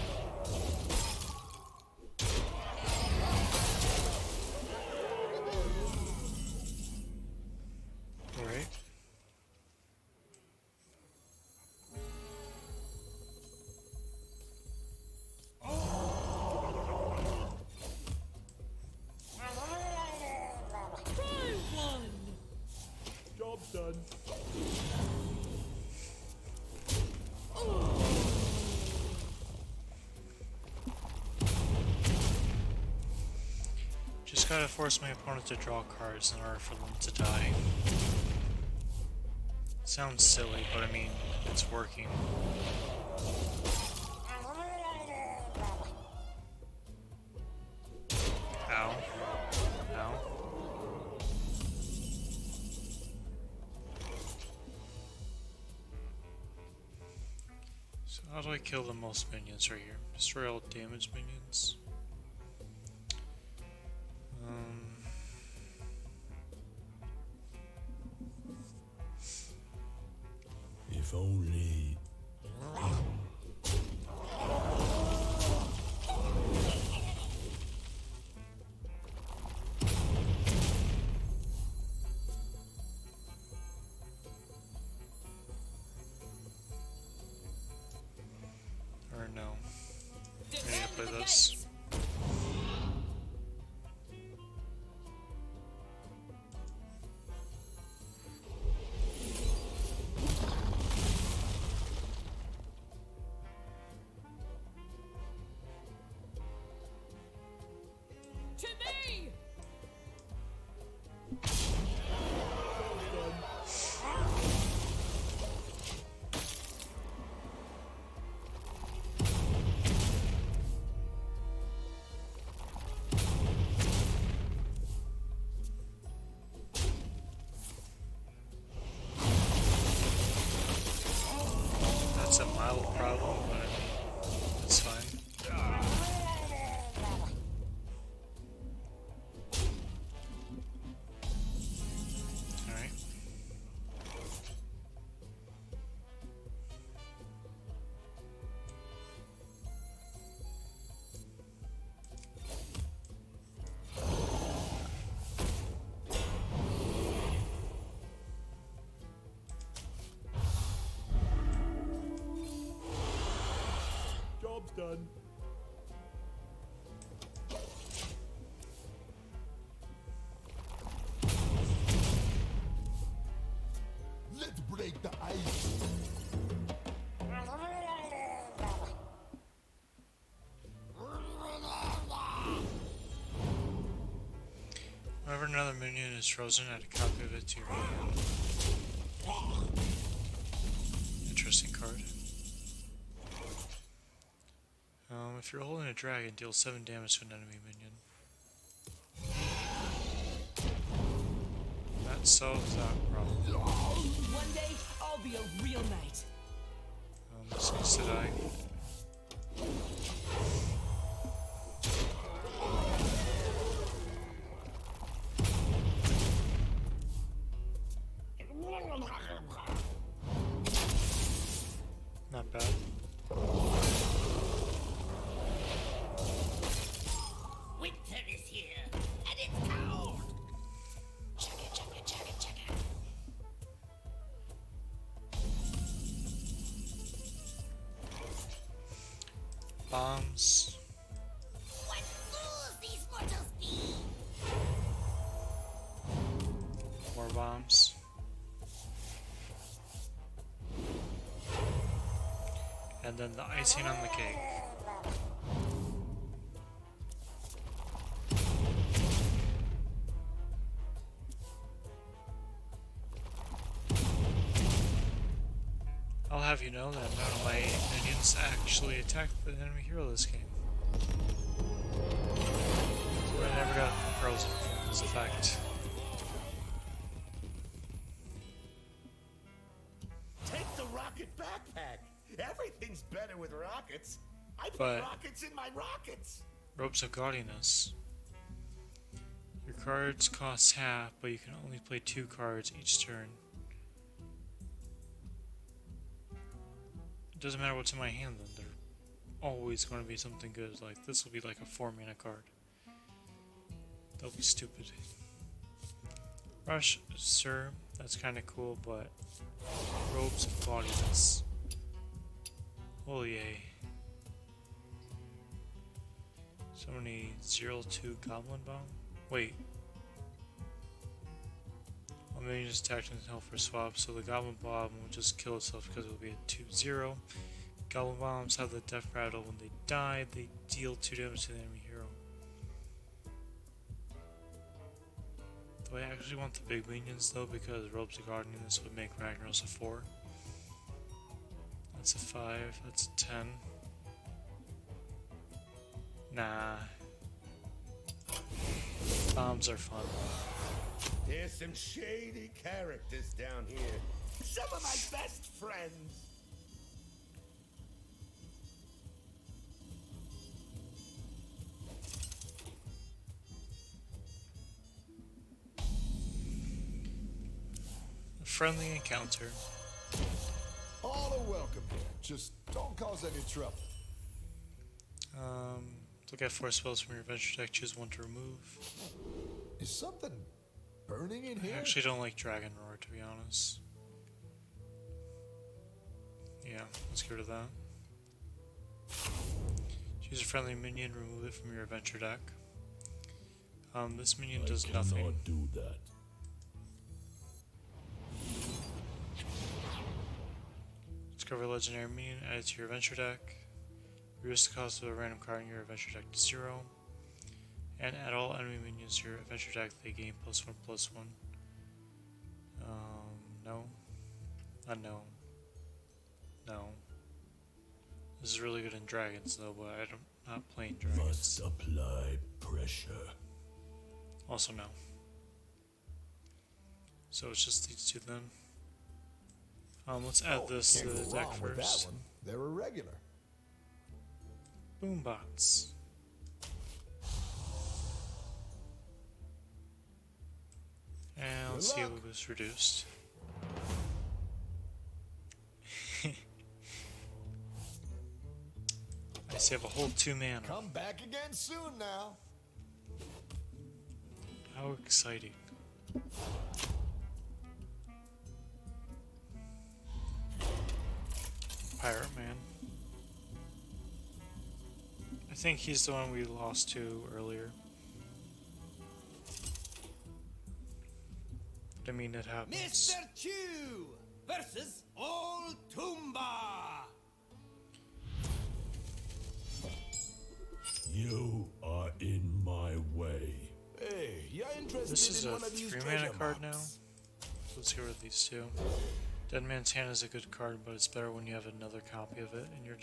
Alright. Job done. Just gotta force my opponent to draw cards in order for them to die. Sounds silly, but I mean, it's working. Ow. Ow. So how do I kill the most minions right here? Destroy all damaged minions. If only. Or no. I need to play this. To me! That's a mild problem, but I mean, it's fine. Alright. Job's done. Let's break the ice. Whenever another minion is frozen, add a copy of it to your hand. Interesting card. If you're holding a dragon, deal 7 damage to an enemy minion. That solves that problem. One day, I'll be a real knight. This needs to die. Not bad. Winter is here, and it's cold. Chugga, chugga, chugga, chugga. Bombs. What fools these mortals be! More bombs. And then the icing on the cake. I'll have you know that none of my minions actually attacked the enemy hero this game. So I never got frozen from this effect. Take the rocket backpack. Everything's better with rockets. I put But- rockets in my rockets. Ropes of Gaudiness. Your cards cost half, but you can only play 2 cards each turn. It doesn't matter what's in my hand then, they're always going to be something good. Like, this will be like a 4-mana card. That'll be stupid. Rush, sir, that's kind of cool, but Robes of Gaudiness. Oh yay. Somebody 0-2 Goblin Bomb? Wait. Well, maybe just attacked and help for swap, so the Goblin Bomb will just kill itself because it will be a 2-0. Goblin Bombs have the death rattle when they die, they deal 2 damage to the enemy hero. Do I actually want the big minions though, because Robes of Guardians would make Ragnaros a 4? That's a 5. That's a 10. Nah. Bombs are fun. There's some shady characters down here. Some of my best friends. A friendly encounter. All are welcome here. Just don't cause any trouble. Look at 4 spells from your adventure deck. Choose one to remove. Is something burning in I here? actually don't like Dragon Roar, to be honest. Yeah, let's get rid of that. Choose a friendly minion, remove it from your adventure deck. This minion does nothing. I cannot do that. Discover a legendary minion, add it to your adventure deck. Reduce the cost of a random card in your adventure deck to 0. And add all enemy minions to your adventure deck, they gain +1/+1. No. No. No. This is really good in dragons though, but I'm not playing dragons. Must apply pressure. Also no. So it's just these two then. Let's add this to Can't the go deck wrong with that first. one. They're irregular. Boombots. And let's see what was reduced. I see I have a whole 2 mana. Come back again soon now. How exciting. Pirate Man. I think he's the one we lost to earlier. I mean, it happens. Mr. Chew versus Old Toomba. You are in my way. Hey, you're interested This is in a one of these 3 mana treasure card now. maps? Let's get rid of these two. Dead Man's Hand is a good card, but it's better when you have another copy of it in your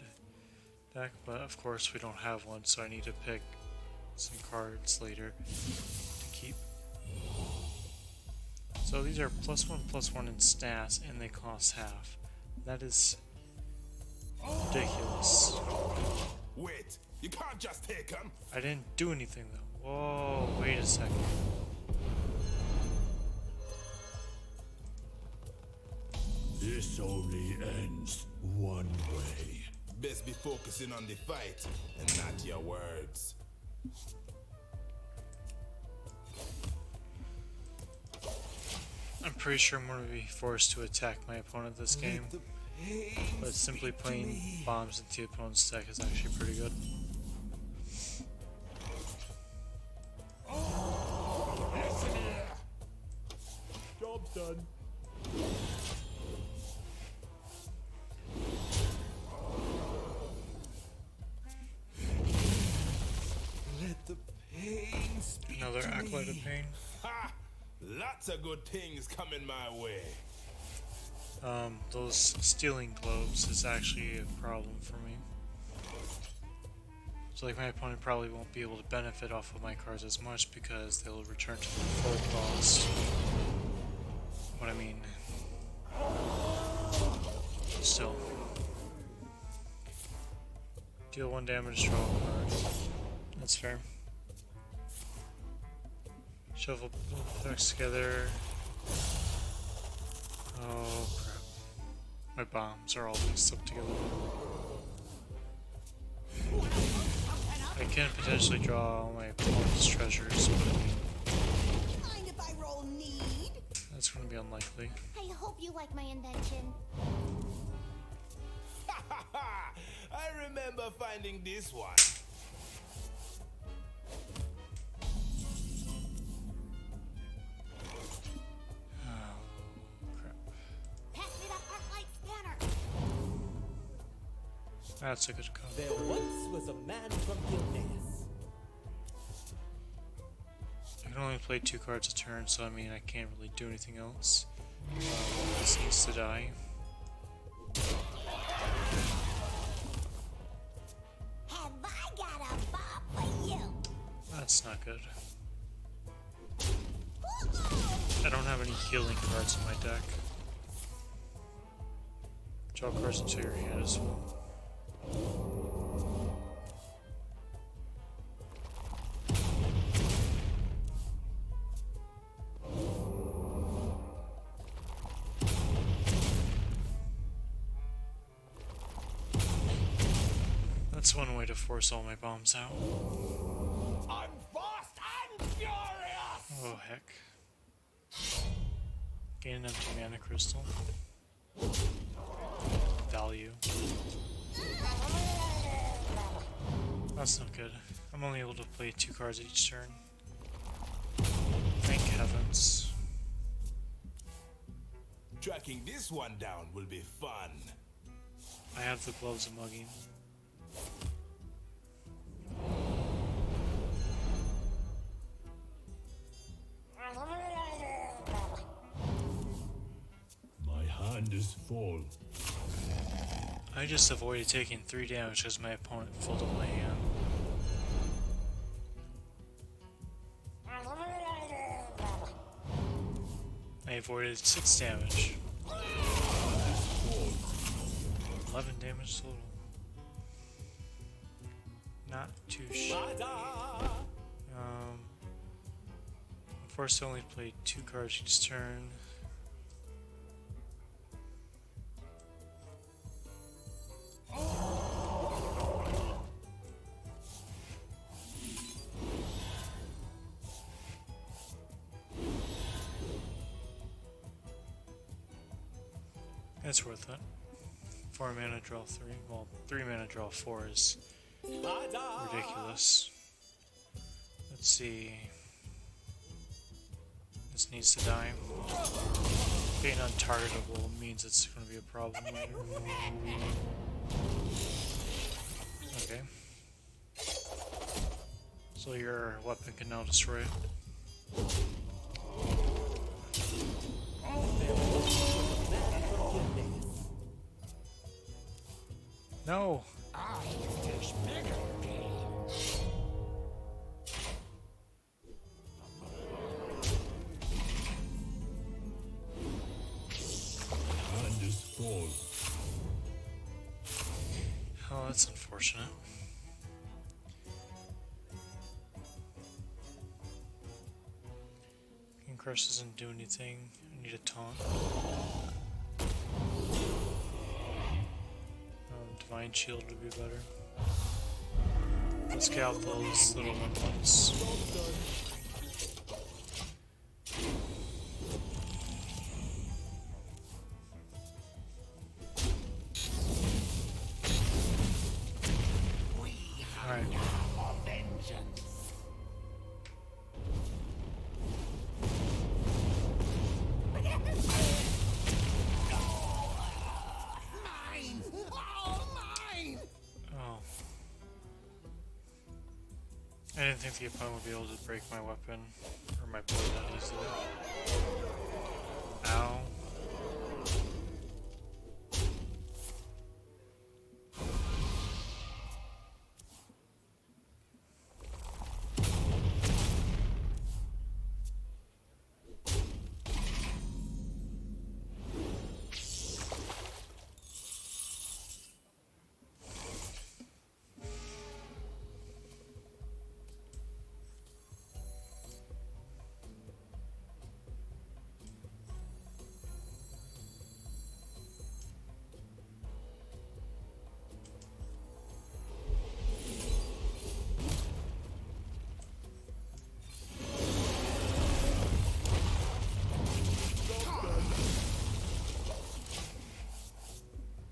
deck. But of course, we don't have one, so I need to pick some cards later to keep. So these are +1/+1 in stats, and they cost half. That is ridiculous. Wait, you can't just take them. I didn't do anything though. Whoa, wait a second. This only ends one way. Best be focusing on the fight and not your words. I'm pretty sure I'm going to be forced to attack my opponent this game, but simply playing bombs into the opponent's deck is actually pretty good. Job's done. Let the pain speak Another to Acolyte of me. Pain. Ha! Lots of good things coming my way. Those stealing globes is actually a problem for me. So like my opponent probably won't be able to benefit off of my cards as much because they'll return to their full cost. What I mean, still. Deal 1 damage, draw a card. That's fair. Shuffle both decks together. Oh crap. My bombs are all mixed up together. I can potentially draw all my opponent's treasures, but I mean, Mind if I roll need? that's going to be unlikely. I hope you like my invention. I remember finding this one. Oh crap. Pass me that Arclight scanner. That's a good call. There once was a man from Gilneas. I can only play 2 cards a turn, so I mean I can't really do anything else. This needs to die. That's not good. I don't have any healing cards in my deck. Draw cards into your hand as well. That's one way to force all my bombs out. I'm fast and furious! Oh heck. Gain an empty mana crystal. Value. That's not good. I'm only able to play 2 cards each turn. Thank heavens. Tracking this one down will be fun. I have the gloves of mugging. My hand is full. I just avoided taking 3 damage because my opponent filled up my hand. I avoided 6 damage. 11 damage total. Not too shabby. I'm forced to only play 2 cards each turn. It's worth it. 4 mana, draw 3. Well, 3 mana, draw 4 is ridiculous. Let's see. This needs to die. Being untargetable means it's going to be a problem later. Okay. So your weapon can now destroy it. No! Hand is full. Oh, that's unfortunate. King Crush doesn't do anything. I need a taunt. Divine Shield would be better. Let's get out those little ones. Alright. I didn't think the opponent would be able to break my weapon or my blade that easily. Ow.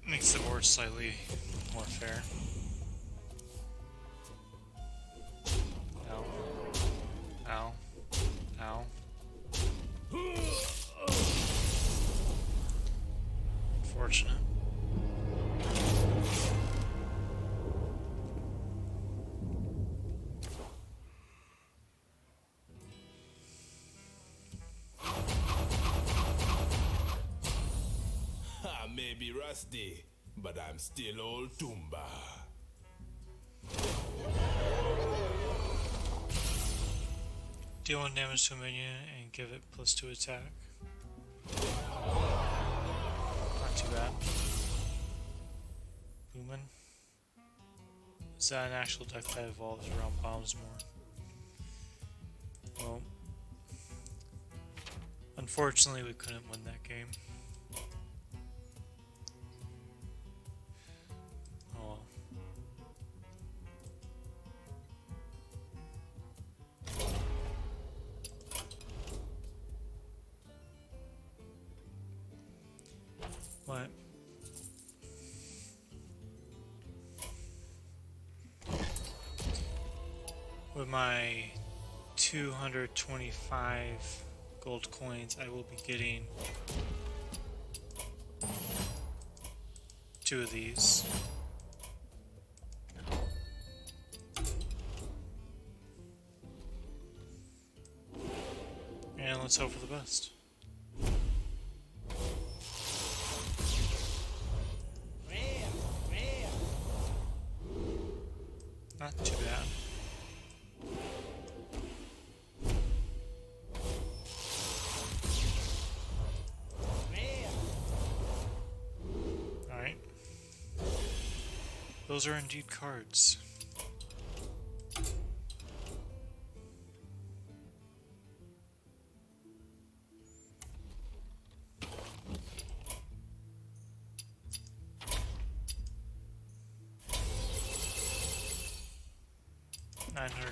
Makes the board slightly more fair. Ow. Ow. Ow. Unfortunate. I may be rusty, but I'm still old Tumba. Deal 1 damage to a minion and give it +2 attack. Not too bad. Boomin. Is that an actual deck that evolves around bombs more? Well, unfortunately we couldn't win that game. Oh well. But with my 225 gold coins, I will be getting 2 of these. And let's hope for the best. Not too bad. Alright. Those are indeed cards.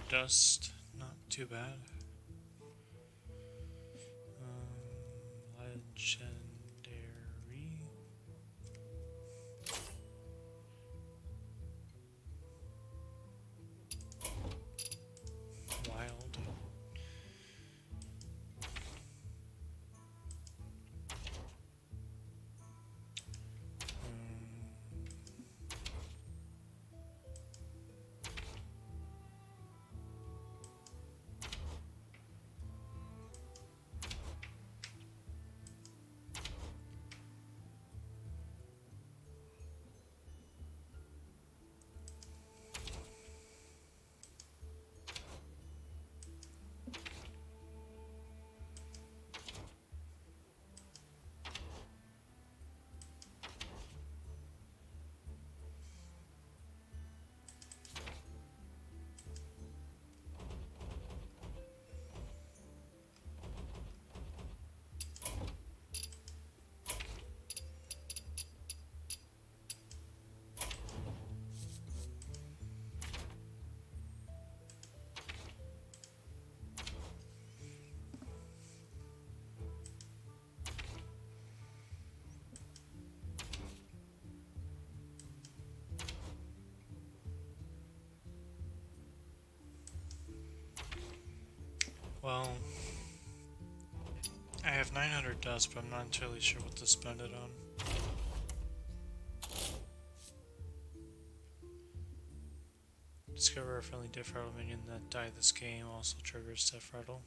Dust, not too bad. Legendary. Wild. Well, I have 900 dust, but I'm not entirely sure what to spend it on. Discover a friendly Death Rattle minion that died this game also triggers Death Rattle.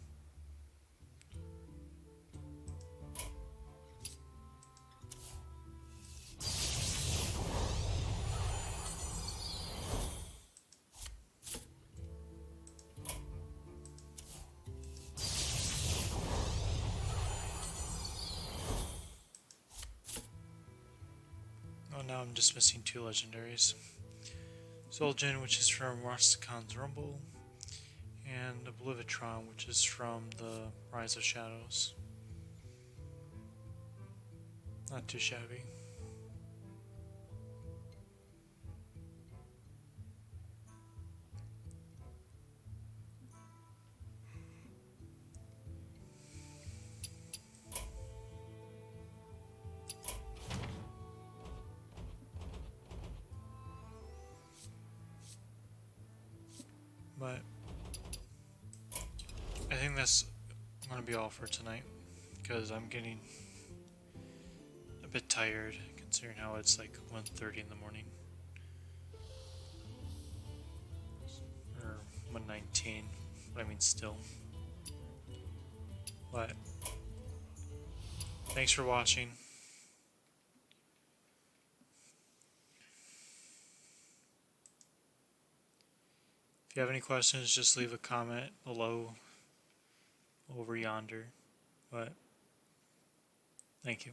Oh, now I'm just missing 2 legendaries. Zul'jin, which is from Rastakan's Rumble, and Oblivitron, which is from the Rise of Shadows. Not too shabby. But I think that's going to be all for tonight, because I'm getting a bit tired considering how it's like 1:30 in the morning. Or 1:19, but I mean still. But thanks for watching. If you have any questions, just leave a comment below over yonder, but thank you.